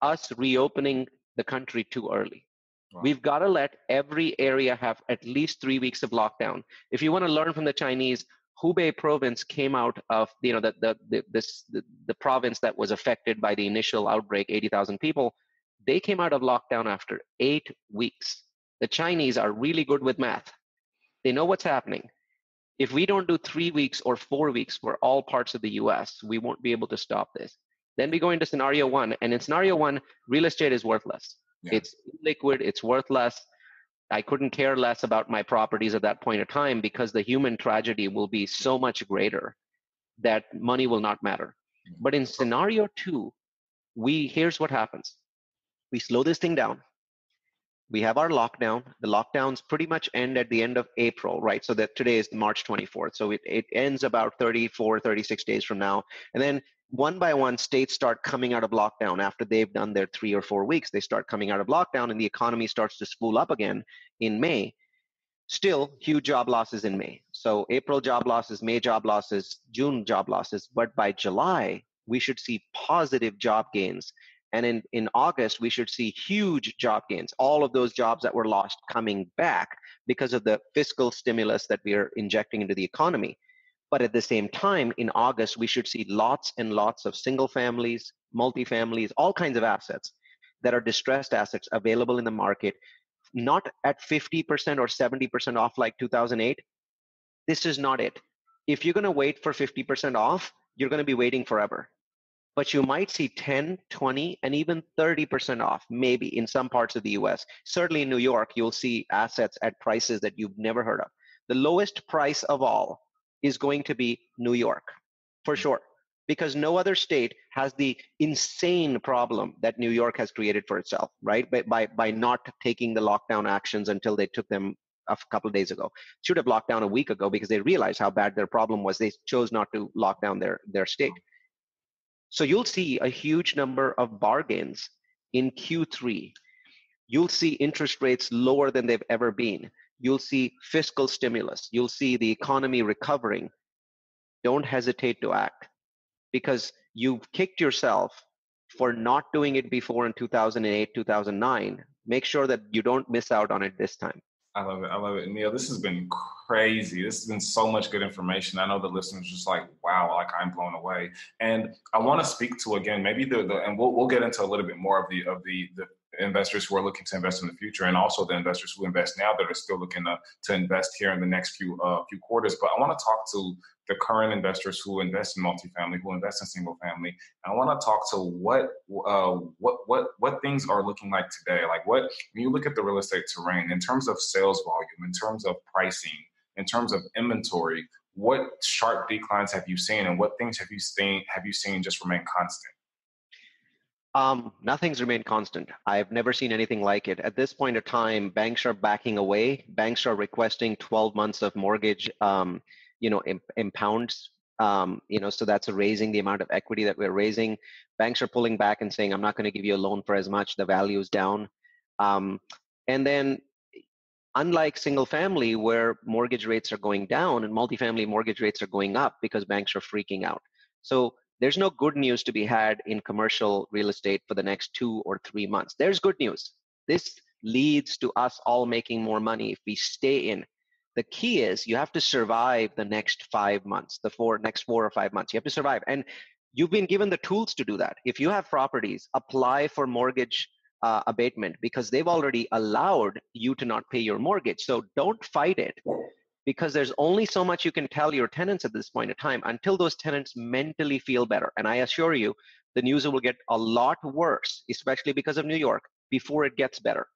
us reopening the country too early. Wow. We've got to let every area have at least 3 weeks of lockdown. If you want to learn from the Chinese, Hubei province came out of the province that was affected by the initial outbreak, 80,000 people. They came out of lockdown after 8 weeks. The Chinese are really good with math. They know what's happening. If we don't do 3 weeks or 4 weeks for all parts of the US, we won't be able to stop this. Then we go into scenario 1, and in scenario 1, real estate is worthless. Yeah. It's liquid, it's worthless. I couldn't care less about my properties at that point in time because the human tragedy will be so much greater that money will not matter. But in scenario 2, here's what happens. We slow this thing down. We have our lockdown. The lockdowns pretty much end at the end of April, right? So that today is March 24th. So it ends about 34, 36 days from now. And then one by one, states start coming out of lockdown after they've done their 3 or 4 weeks. They start coming out of lockdown and the economy starts to spool up again in May. Still, huge job losses in May. So April job losses, May job losses, June job losses. But by July, we should see positive job gains. And in August, we should see huge job gains. All of those jobs that were lost coming back because of the fiscal stimulus that we are injecting into the economy. But at the same time, in August, we should see lots and lots of single families, multifamilies, all kinds of assets that are distressed assets available in the market, not at 50% or 70% off like 2008. This is not it. If you're going to wait for 50% off, you're going to be waiting forever. But you might see 10, 20, and even 30% off, maybe in some parts of the US. Certainly in New York, you'll see assets at prices that you've never heard of. The lowest price of all is going to be New York, for sure, because no other state has the insane problem that New York has created for itself, right? By not taking the lockdown actions until they took them a couple of days ago. Should have locked down a week ago because they realized how bad their problem was. They chose not to lock down their state. So you'll see a huge number of bargains in Q3. You'll see interest rates lower than they've ever been. You'll see fiscal stimulus. You'll see the economy recovering. Don't hesitate to act, because you've kicked yourself for not doing it before in 2008, 2009. Make sure that you don't miss out on it this time. I love it. I love it. Neal, this has been crazy. This has been so much good information. I know the listeners just like, wow, like I'm blown away. And I want to speak to, again, maybe and we'll get into a little bit more of the investors who are looking to invest in the future, and also the investors who invest now that are still looking to invest here in the next few quarters. But I want to talk to the current investors who invest in multifamily, who invest in single family. And I want to talk to what things are looking like today. Like when you look at the real estate terrain in terms of sales volume, in terms of pricing, in terms of inventory, what sharp declines have you seen, and what things have you seen just remain constant? Nothing's remained constant. I've never seen anything like it. At this point of time, banks are backing away. Banks are requesting 12 months of mortgage, in pounds. So that's raising the amount of equity that we're raising. Banks are pulling back and saying, I'm not going to give you a loan for as much. The value is down. And then, unlike single family, where mortgage rates are going down, and multifamily mortgage rates are going up because banks are freaking out. So there's no good news to be had in commercial real estate for the next 2 or 3 months. There's good news. This leads to us all making more money if we stay in. The key is you have to survive the next 5 months, next 4 or 5 months. You have to survive. And you've been given the tools to do that. If you have properties, apply for mortgage abatement, because they've already allowed you to not pay your mortgage. So don't fight it, because there's only so much you can tell your tenants at this point in time until those tenants mentally feel better. And I assure you, the news will get a lot worse, especially because of New York, before it gets better,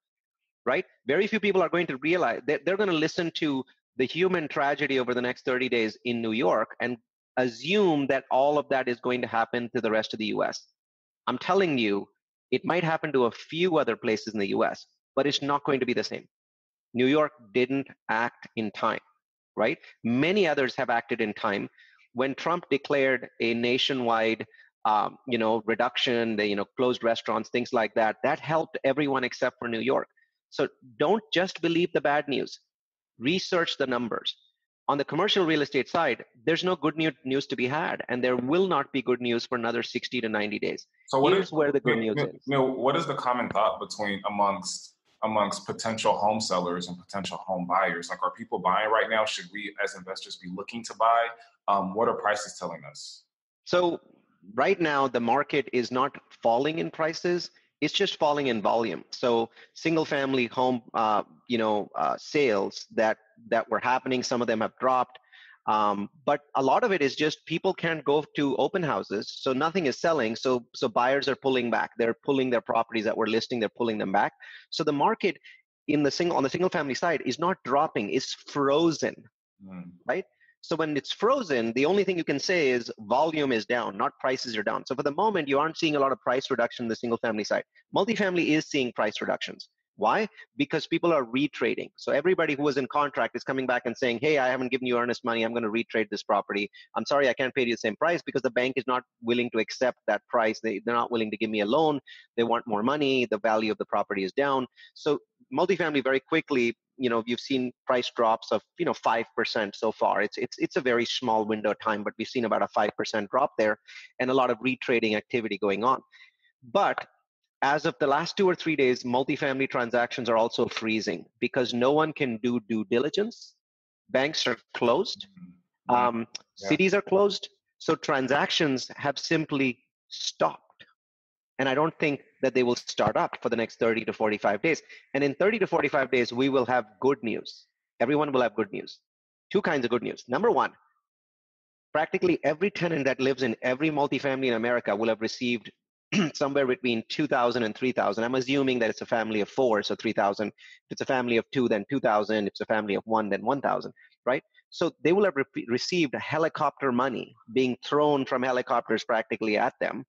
right? Very few people are going to realize that they're going to listen to the human tragedy over the next 30 days in New York and assume that all of that is going to happen to the rest of the US. I'm telling you, it might happen to a few other places in the US, but it's not going to be the same. New York didn't act in time. Right? Many others have acted in time. When Trump declared a nationwide, reduction, they, closed restaurants, things like that, that helped everyone except for New York. So don't just believe the bad news. Research the numbers. On the commercial real estate side, there's no good news to be had, and there will not be good news for another 60 to 90 days. So here's where the good news is. What is the common thought amongst potential home sellers and potential home buyers? Like, are people buying right now? Should we as investors be looking to buy? What are prices telling us? So right now, the market is not falling in prices. It's just falling in volume. So single family home, sales that were happening, some of them have dropped. But a lot of it is just people can't go to open houses, so nothing is selling. So buyers are pulling back. They're pulling their properties that were listing. They're pulling them back. So the market on the single family side is not dropping. It's frozen, right? So when it's frozen, the only thing you can say is volume is down, not prices are down. So for the moment, you aren't seeing a lot of price reduction in the single family side. Multifamily is seeing price reductions. Why? Because people are retrading. So everybody who was in contract is coming back and saying, hey, I haven't given you earnest money. I'm going to retrade this property. I'm sorry, I can't pay you the same price because the bank is not willing to accept that price. They're not willing to give me a loan. They want more money. The value of the property is down. So multifamily very quickly, you've seen price drops of, 5% so far. It's a very small window of time, but we've seen about a 5% drop there and a lot of retrading activity going on. But as of the last 2 or 3 days, multifamily transactions are also freezing because no one can do due diligence. Banks are closed. Cities are closed. So transactions have simply stopped. And I don't think that they will start up for the next 30 to 45 days. And in 30 to 45 days, we will have good news. Everyone will have good news. 2 kinds of good news. Number one, practically every tenant that lives in every multifamily in America will have received somewhere between $2,000 and $3,000. I'm assuming that it's a family of 4, so $3,000. If it's a family of 2, then $2,000. If it's a family of 1, then $1,000. right? So they will have received helicopter money being thrown from helicopters practically at them.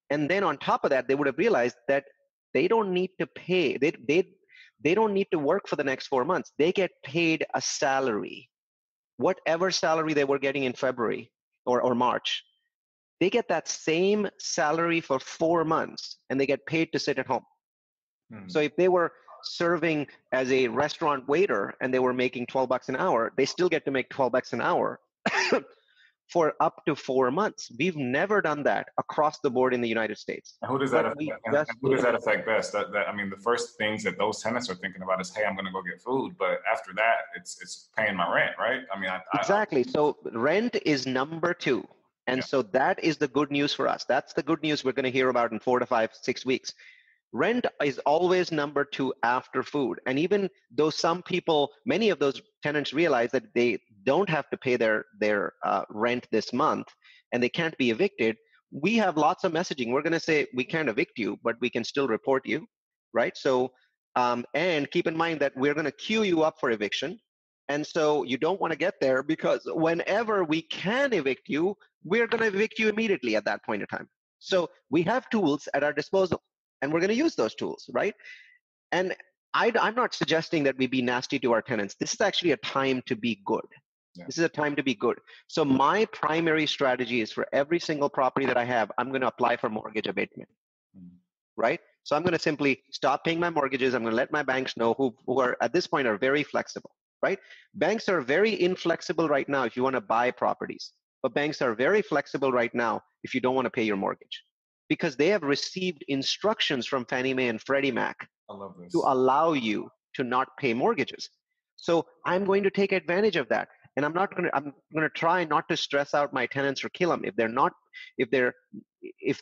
And then on top of that, they would have realized that they don't need to pay. They don't need to work for the next 4 months. They get paid a salary. Whatever salary they were getting in February or March, they get that same salary for 4 months, and they get paid to sit at home. So if they were serving as a restaurant waiter and they were making $12 an hour, they still get to make $12 an hour for up to 4 months. We've never done that across the board in the United States. And who does that affect best? I mean, the first things that those tenants are thinking about is, hey, I'm going to go get food. But after that, it's paying my rent, right? I mean, exactly. So rent is number 2. And so that is the good news for us. That's the good news we're going to hear about in 4 to 5, 6 weeks. Rent is always number 2 after food. And even though some people, many of those tenants realize that they don't have to pay their rent this month and they can't be evicted, we have lots of messaging. We're going to say, we can't evict you, but we can still report you, right? So, and keep in mind that we're going to queue you up for eviction. And so you don't want to get there, because whenever we can evict you, we're going to evict you immediately at that point in time. So we have tools at our disposal, and we're going to use those tools, right? And I'm not suggesting that we be nasty to our tenants. This is actually a time to be good. Yeah. This is a time to be good. So my primary strategy is, for every single property that I have, I'm going to apply for mortgage abatement, right? So I'm going to simply stop paying my mortgages. I'm going to let my banks know, who are at this point are very flexible, right? Banks are very inflexible right now if you want to buy properties, but banks are very flexible right now if you don't want to pay your mortgage, because they have received instructions from Fannie Mae and Freddie Mac to allow you to not pay mortgages. So I'm going to take advantage of that. And I'm going to try not to stress out my tenants or kill them. If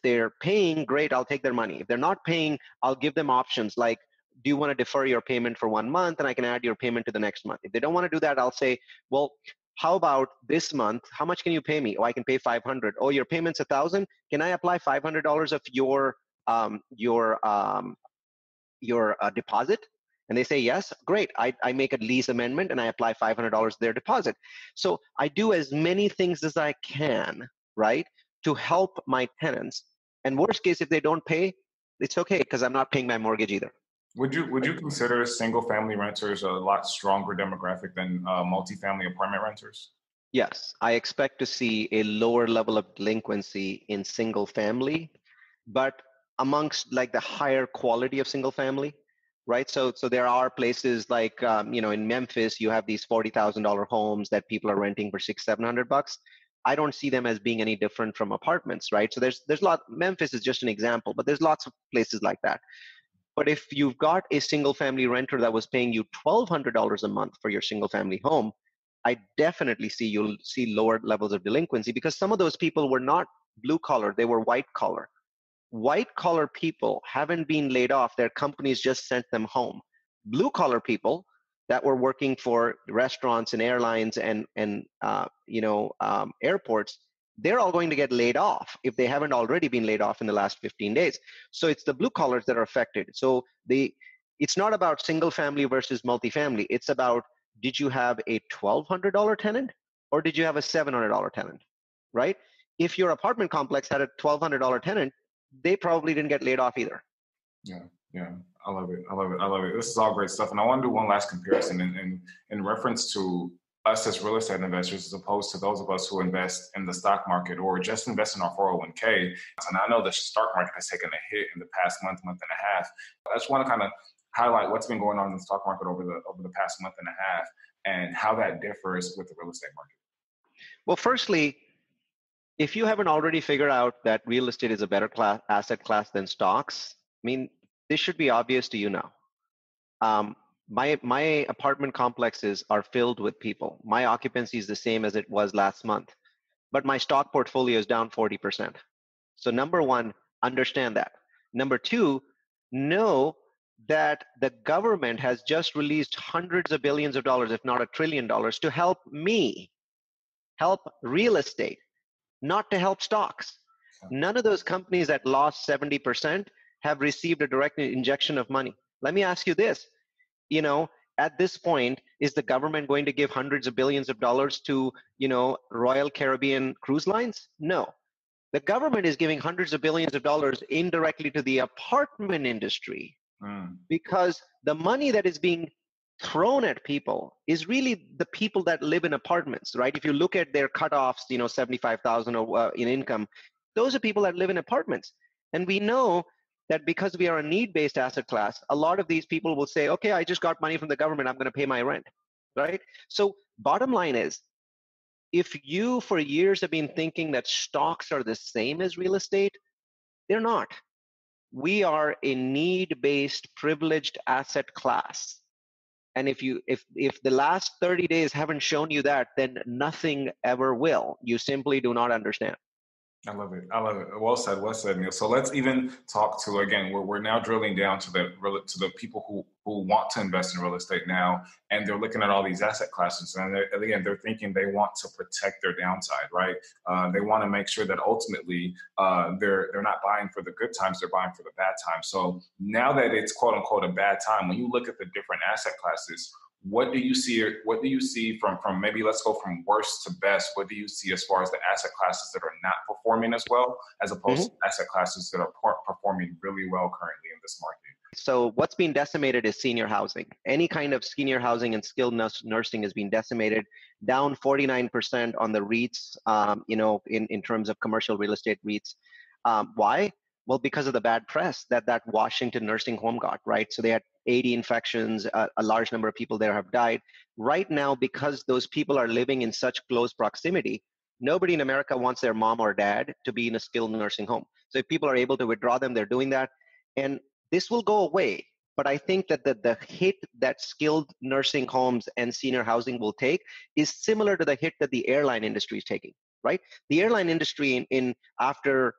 they're paying, great, I'll take their money. If they're not paying, I'll give them options like, do you want to defer your payment for 1 month and I can add your payment to the next month? If they don't want to do that, I'll say, well, how about this month? How much can you pay me? Oh, I can pay $500. Oh, your payment's $1,000. Can I apply $500 of your deposit? And they say, yes, great. I make a lease amendment and I apply $500 their deposit. So I do as many things as I can, right, to help my tenants. And worst case, if they don't pay, it's okay, because I'm not paying my mortgage either. Would you consider single family renters a lot stronger demographic than multifamily apartment renters? Yes, I expect to see a lower level of delinquency in single family, but amongst like the higher quality of single family, right? So there are places like in Memphis, you have these $40,000 homes that people are renting for $600-700. I don't see them as being any different from apartments, right? So there's a lot. Memphis is just an example, but there's lots of places like that. But if you've got a single family renter that was paying you $1,200 a month for your single family home, I definitely you'll see lower levels of delinquency, because some of those people were not blue collar, they were white collar. White collar people haven't been laid off, their companies just sent them home. Blue collar people that were working for restaurants and airlines and airports, they're all going to get laid off if they haven't already been laid off in the last 15 days. So it's the blue collars that are affected. So it's not about single family versus multifamily. It's about, did you have a $1,200 tenant or did you have a $700 tenant, right? If your apartment complex had a $1,200 tenant, they probably didn't get laid off either. Yeah. I love it. This is all great stuff. And I want to do one last comparison in reference to us as real estate investors, as opposed to those of us who invest in the stock market or just invest in our 401k. And I know the stock market has taken a hit in the past month and a half. I just want to kind of highlight what's been going on in the stock market over the past month and a half and how that differs with the real estate market. Well, firstly, if you haven't already figured out that real estate is a better asset class than stocks, I mean, this should be obvious to you now. My apartment complexes are filled with people. My occupancy is the same as it was last month, but my stock portfolio is down 40%. So number one, understand that. Number two, know that the government has just released hundreds of billions of dollars, if not $1 trillion, to help real estate, not to help stocks. None of those companies that lost 70% have received a direct injection of money. Let me ask you this. at this point, is the government going to give hundreds of billions of dollars to, Royal Caribbean cruise lines? No. The government is giving hundreds of billions of dollars indirectly to the apartment industry because the money that is being thrown at people is really the people that live in apartments, right? If you look at their cutoffs, 75,000 in income, those are people that live in apartments. And we know that because we are a need-based asset class, a lot of these people will say, okay, I just got money from the government, I'm going to pay my rent, right? So bottom line is, if you for years have been thinking that stocks are the same as real estate, they're not. We are a need-based privileged asset class. And if the last 30 days haven't shown you that, then nothing ever will. You simply do not understand. I love it. I love it. Well said, Neal. So let's even talk to, again, we're now drilling down to the people who want to invest in real estate now, and they're looking at all these asset classes, and they're thinking they want to protect their downside, right? They want to make sure that ultimately they're not buying for the good times, they're buying for the bad times. So now that it's quote unquote a bad time, when you look at the different asset classes, what do you see from maybe, let's go from worst to best? What do you see as far as the asset classes that are not performing as well, as opposed to asset classes that are performing really well currently in this market? So what's being decimated is senior housing. Any kind of senior housing and skilled nursing has been decimated, down 49% on the REITs, in terms of commercial real estate REITs. Why? Well, because of the bad press that Washington nursing home got, right? So they had 80 infections, a large number of people there have died. Right now, because those people are living in such close proximity, nobody in America wants their mom or dad to be in a skilled nursing home. So if people are able to withdraw them, they're doing that. And this will go away. But I think that the hit that skilled nursing homes and senior housing will take is similar to the hit that the airline industry is taking, right? The airline industry in after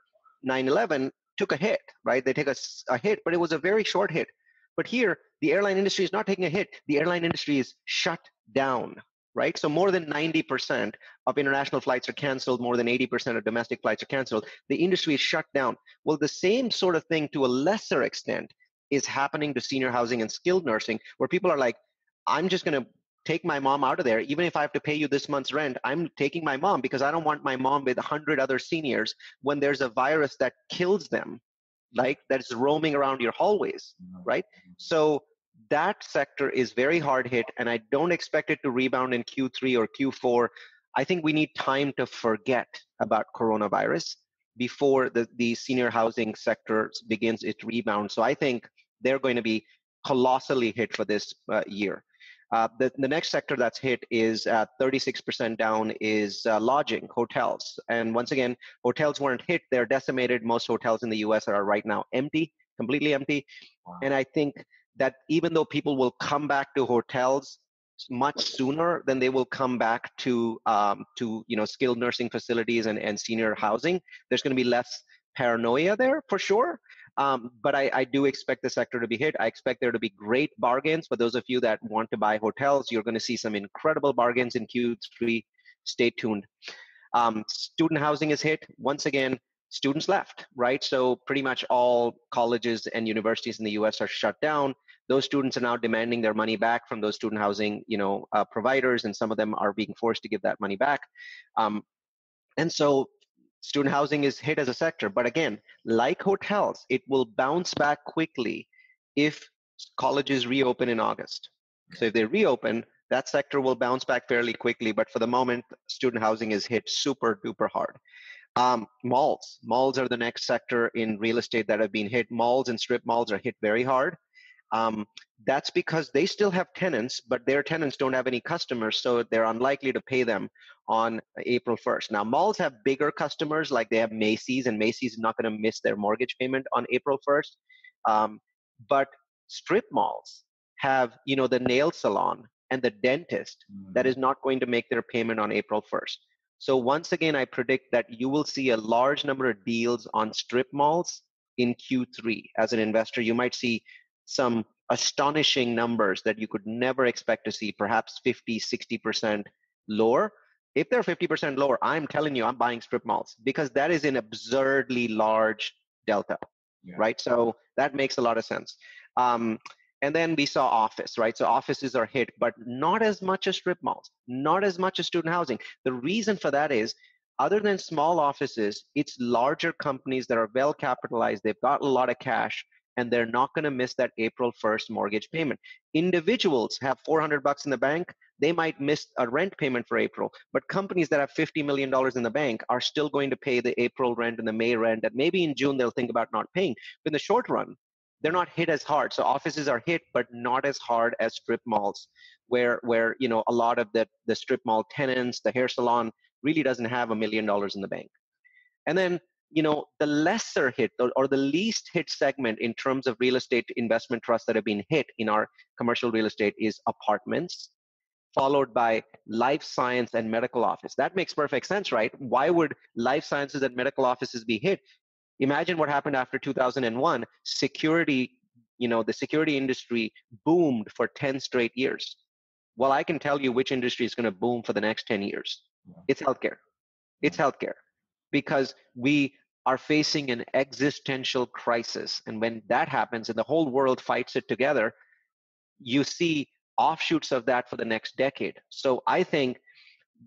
9/11 took a hit, right? They take a hit, but it was a very short hit. But here, the airline industry is not taking a hit. The airline industry is shut down, right? So more than 90% of international flights are canceled. More than 80% of domestic flights are canceled. The industry is shut down. Well, the same sort of thing to a lesser extent is happening to senior housing and skilled nursing, where people are like, I'm just going to take my mom out of there. Even if I have to pay you this month's rent, I'm taking my mom because I don't want my mom with 100 other seniors when there's a virus that kills them, like that's roaming around your hallways, right? So that sector is very hard hit, and I don't expect it to rebound in Q3 or Q4. I think we need time to forget about coronavirus before the senior housing sector begins its rebound. So I think they're going to be colossally hit for this year. The next sector that's hit is 36% down is lodging, hotels. And once again, hotels weren't hit. They're decimated. Most hotels in the US are right now empty, completely empty. Wow. And I think that even though people will come back to hotels much sooner than they will come back to skilled nursing facilities and senior housing, there's going to be less paranoia there for sure. But I do expect the sector to be hit. I expect there to be great bargains. For those of you that want to buy hotels, you're going to see some incredible bargains in Q3. Stay tuned. Student housing is hit. Once again, students left, right? So pretty much all colleges and universities in the US are shut down. Those students are now demanding their money back from those student housing providers, and some of them are being forced to give that money back. And so student housing is hit as a sector. But again, like hotels, it will bounce back quickly if colleges reopen in August. So if they reopen, that sector will bounce back fairly quickly. But for the moment, student housing is hit super duper hard. Malls are the next sector in real estate that have been hit. Malls and strip malls are hit very hard. That's because they still have tenants, but their tenants don't have any customers, so they're unlikely to pay them on April 1st. Now, malls have bigger customers, like they have Macy's, and Macy's is not going to miss their mortgage payment on April 1st. But strip malls have, the nail salon and the dentist that is not going to make their payment on April 1st. So once again, I predict that you will see a large number of deals on strip malls in Q3. As an investor, you might see some astonishing numbers that you could never expect to see, perhaps 50, 60% lower. If they're 50% lower, I'm telling you, I'm buying strip malls because that is an absurdly large delta, right? So that makes a lot of sense. And And then we saw office, right? So offices are hit, but not as much as strip malls, not as much as student housing. The reason for that is, other than small offices, it's larger companies that are well capitalized. They've got a lot of cash, and they're not going to miss that April 1st mortgage payment. Individuals have $400 in the bank. They might miss a rent payment for April, but companies that have $50 million in the bank are still going to pay the April rent and the May rent, and maybe in June they'll think about not paying. But in the short run, they're not hit as hard. So offices are hit, but not as hard as strip malls, where a lot of the strip mall tenants, the hair salon, really doesn't have $1 million in the bank. And then, the lesser hit or the least hit segment in terms of real estate investment trusts that have been hit in our commercial real estate is apartments, followed by life science and medical office. That makes perfect sense, right? Why would life sciences and medical offices be hit? Imagine what happened after 2001. Security, the security industry boomed for 10 straight years. Well, I can tell you which industry is going to boom for the next 10 years. It's healthcare. It's healthcare, because we are facing an existential crisis. And when that happens and the whole world fights it together, you see offshoots of that for the next decade. So I think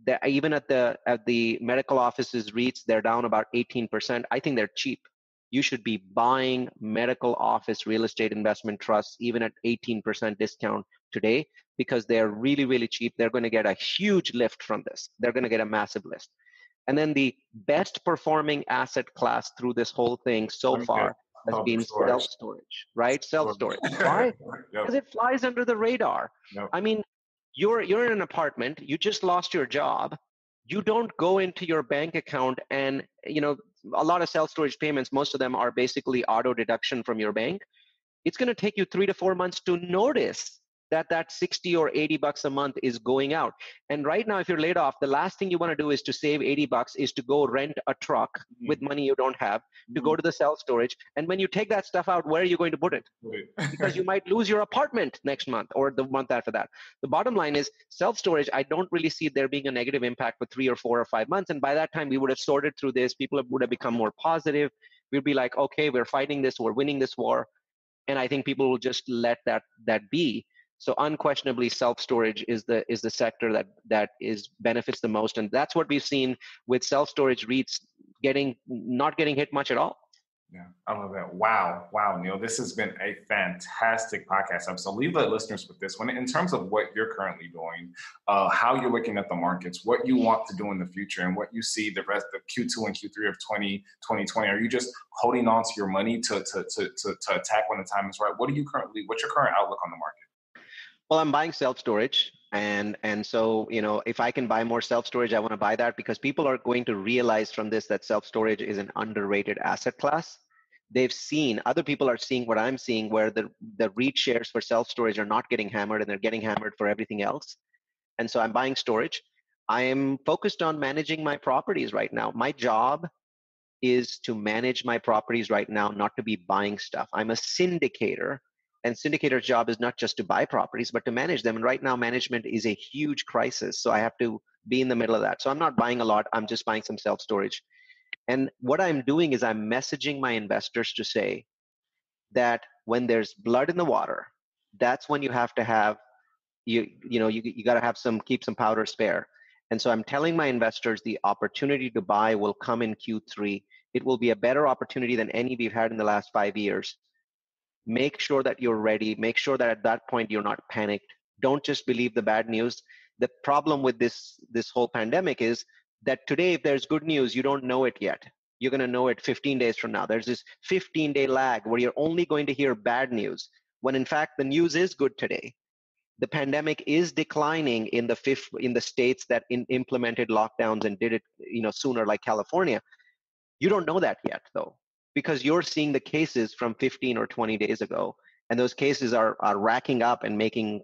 that even at the medical offices REITs, they're down about 18%. I think they're cheap. You should be buying medical office real estate investment trusts even at 18% discount today, because they're really, really cheap. They're going to get a huge lift from this. They're going to get a massive lift. And then the best performing asset class through this whole thing so far has been self-storage, right? Self-storage. Why? Because it flies under the radar. I mean, you're in an apartment, you just lost your job. You don't go into your bank account and, a lot of self-storage payments, most of them are basically auto deduction from your bank. It's going to take you 3 to 4 months to notice that 60 or 80 bucks a month is going out. And right now, if you're laid off, the last thing you want to do is to save 80 bucks is to go rent a truck with money you don't have, to go to the self-storage. And when you take that stuff out, where are you going to put it? Because you might lose your apartment next month or the month after that. The bottom line is self-storage, I don't really see there being a negative impact for 3 or 4 or 5 months. And by that time, we would have sorted through this. People would have become more positive. We'd be like, okay, we're fighting this, we're winning this war. And I think people will just let that be. So unquestionably, self-storage is the sector that benefits the most, and that's what we've seen with self-storage REITs not getting hit much at all. Yeah, I love that. Wow, Neal, this has been a fantastic podcast episode. Leave the listeners with this one in terms of what you're currently doing, how you're looking at the markets, what you want to do in the future, and what you see the rest of Q2 and Q3 of 2020. Are you just holding on to your money to attack when the time is right? What's your current outlook on the market? Well, I'm buying self-storage. And so, if I can buy more self-storage, I want to buy that, because people are going to realize from this that self-storage is an underrated asset class. Other people are seeing what I'm seeing, where the REIT shares for self-storage are not getting hammered, and they're getting hammered for everything else. And so I'm buying storage. I am focused on managing my properties right now. My job is to manage my properties right now, not to be buying stuff. I'm a syndicator. And syndicator's job is not just to buy properties, but to manage them. And right now, management is a huge crisis. So I have to be in the middle of that. So I'm not buying a lot. I'm just buying some self-storage. And what I'm doing is I'm messaging my investors to say that when there's blood in the water, that's when you have to have, you got to have keep some powder spare. And so I'm telling my investors the opportunity to buy will come in Q3. It will be a better opportunity than any we've had in the last 5 years. Make sure that you're ready. Make sure that at that point you're not panicked. Don't just believe the bad news. The problem with this whole pandemic is that today, if there's good news, you don't know it yet. You're going to know it 15 days from now. There's this 15-day lag where you're only going to hear bad news, when in fact the news is good today. The pandemic is declining in the states that implemented lockdowns and did it sooner, like California. You don't know that yet, though, because you're seeing the cases from 15 or 20 days ago, and those cases are racking up and making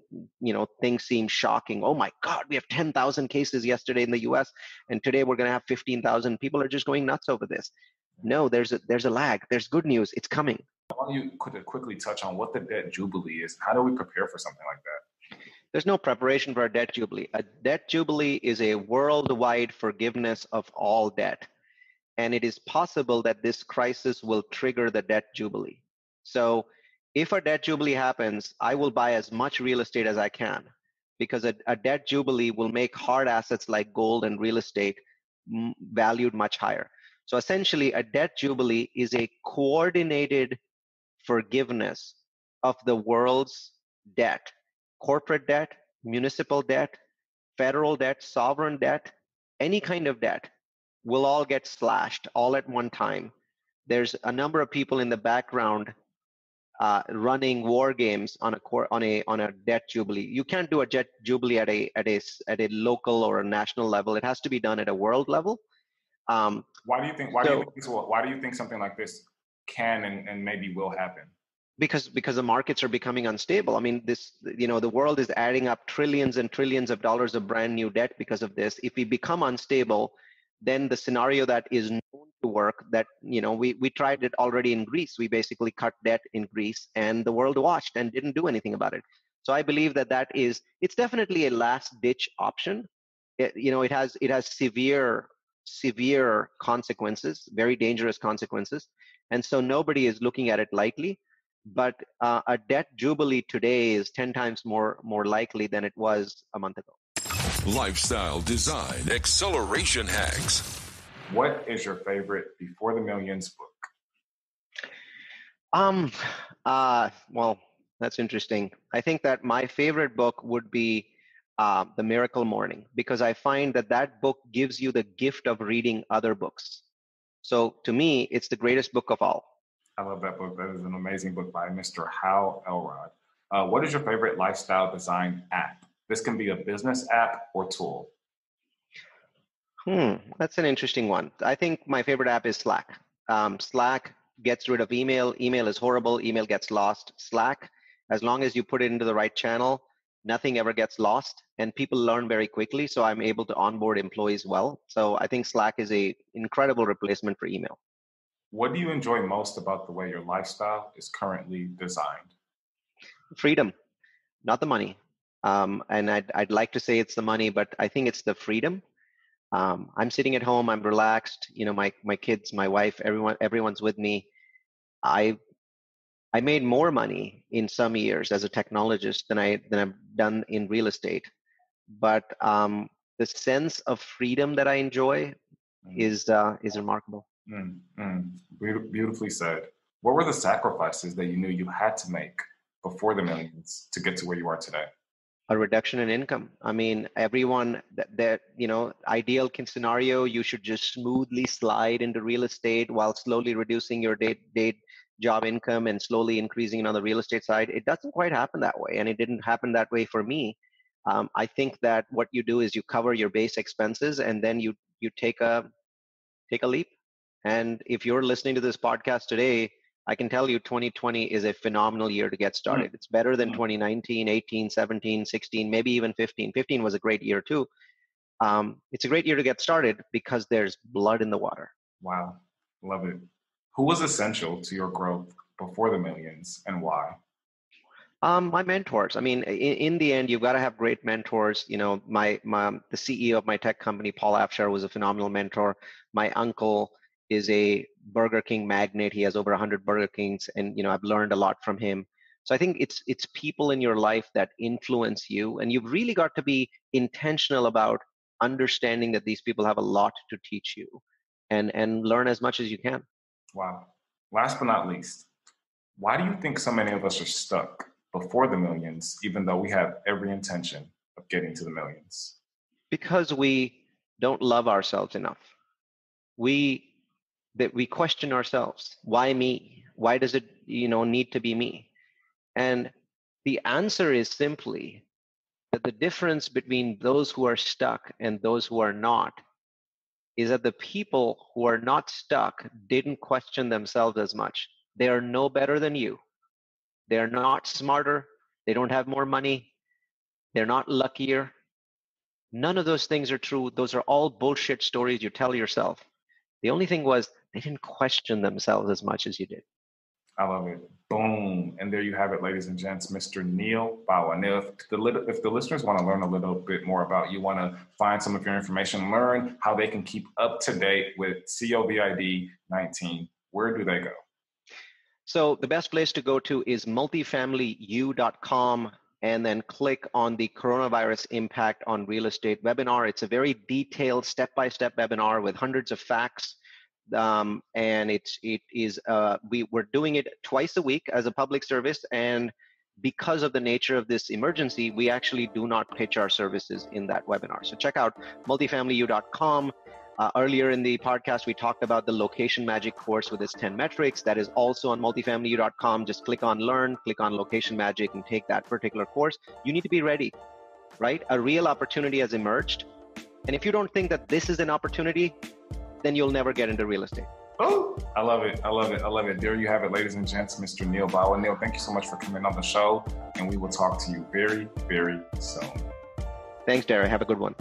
things seem shocking. Oh my God, we have 10,000 cases yesterday in the U.S., and today we're going to have 15,000. People are just going nuts over this. No, there's a lag. There's good news. It's coming. Why don't you quickly touch on what the debt jubilee is? How do we prepare for something like that? There's no preparation for a debt jubilee. A debt jubilee is a worldwide forgiveness of all debt. And it is possible that this crisis will trigger the debt jubilee. So If a debt jubilee happens, I will buy as much real estate as I can, because a debt jubilee will make hard assets like gold and real estate valued much higher. So essentially, a debt jubilee is a coordinated forgiveness of the world's debt, corporate debt, municipal debt, federal debt, sovereign debt, any kind of debt will all get slashed all at one time. There's a number of people in the background running war games on a debt jubilee. You can't do a debt jubilee at a local or a national level. It has to be done at a world level. Why do you think something like this can and maybe will happen? Because the markets are becoming unstable. I mean, the world is adding up trillions and trillions of dollars of brand new debt because of this. If we become unstable, then the scenario that is known to work, that we tried it already in Greece. We basically cut debt in Greece, and the world watched and didn't do anything about it. So I believe it's definitely a last ditch option. It has severe consequences, very dangerous consequences, and so nobody is looking at it lightly. But a debt jubilee today is 10 times more likely than it was a month ago. Lifestyle design acceleration hacks. What is your favorite Before the Millions book? Well, that's interesting. I think that my favorite book would be The Miracle Morning, because I find that book gives you the gift of reading other books. So to me, it's the greatest book of all. I love that book. That is an amazing book by Mr. Hal Elrod. What is your favorite lifestyle design app? This can be a business app or tool. That's an interesting one. I think my favorite app is Slack. Slack gets rid of email. Email is horrible. Email gets lost. Slack, as long as you put it into the right channel, nothing ever gets lost, and people learn very quickly. So I'm able to onboard employees well. So I think Slack is an incredible replacement for email. What do you enjoy most about the way your lifestyle is currently designed? Freedom, not the money. And I'd like to say it's the money, but I think it's the freedom. I'm sitting at home. I'm relaxed. My kids, my wife, everyone's with me. I made more money in some years as a technologist than I've done in real estate. But the sense of freedom that I enjoy is remarkable. Beautifully said. What were the sacrifices that you knew you had to make before the millions to get to where you are today? A reduction in income. I mean, everyone ideal scenario, you should just smoothly slide into real estate while slowly reducing your day job income and slowly increasing on the real estate side. It doesn't quite happen that way, and it didn't happen that way for me. I think that what you do is you cover your base expenses, and then you take a leap. And if you're listening to this podcast today, I can tell you 2020 is a phenomenal year to get started. It's better than 2019, 18, 17, 16, maybe even 15. 15 was a great year too. It's a great year to get started because there's blood in the water. Wow. Love it. Who was essential to your growth before the millions, and why? My mentors. I mean, in the end, you've got to have great mentors. The CEO of my tech company, Paul Afshar, was a phenomenal mentor. My uncle is a Burger King magnate. He has over 100 Burger Kings, and I've learned a lot from him. So I think it's people in your life that influence you, and you've really got to be intentional about understanding that these people have a lot to teach you, and learn as much as you can. Wow. Last but not least, why do you think so many of us are stuck before the millions, even though we have every intention of getting to the millions? Because we don't love ourselves enough. We question ourselves. Why me? Why does it, need to be me? And the answer is simply that the difference between those who are stuck and those who are not is that the people who are not stuck didn't question themselves as much. They are no better than you. They're not smarter. They don't have more money. They're not luckier. None of those things are true. Those are all bullshit stories you tell yourself. The only thing was they didn't question themselves as much as you did. I love it. Boom. And there you have it, ladies and gents, Mr. Neal Bawa. Now, if the listeners want to learn a little bit more about you, want to find some of your information, learn how they can keep up to date with COVID-19, where do they go? So the best place to go to is multifamilyu.com and then click on the coronavirus impact on real estate webinar. It's a very detailed step-by-step webinar with hundreds of facts. And we're doing it twice a week as a public service. And because of the nature of this emergency, we actually do not pitch our services in that webinar. So check out multifamilyu.com. Earlier in the podcast, we talked about the location magic course with its 10 metrics. That is also on multifamilyu.com. Just click on learn, click on location magic, and take that particular course. You need to be ready, right? A real opportunity has emerged. And if you don't think that this is an opportunity, then you'll never get into real estate. Oh, I love it. I love it. I love it. There you have it, ladies and gents, Mr. Neal Bawa. Neal, thank you so much for coming on the show. And we will talk to you very, very soon. Thanks, Daray. Have a good one.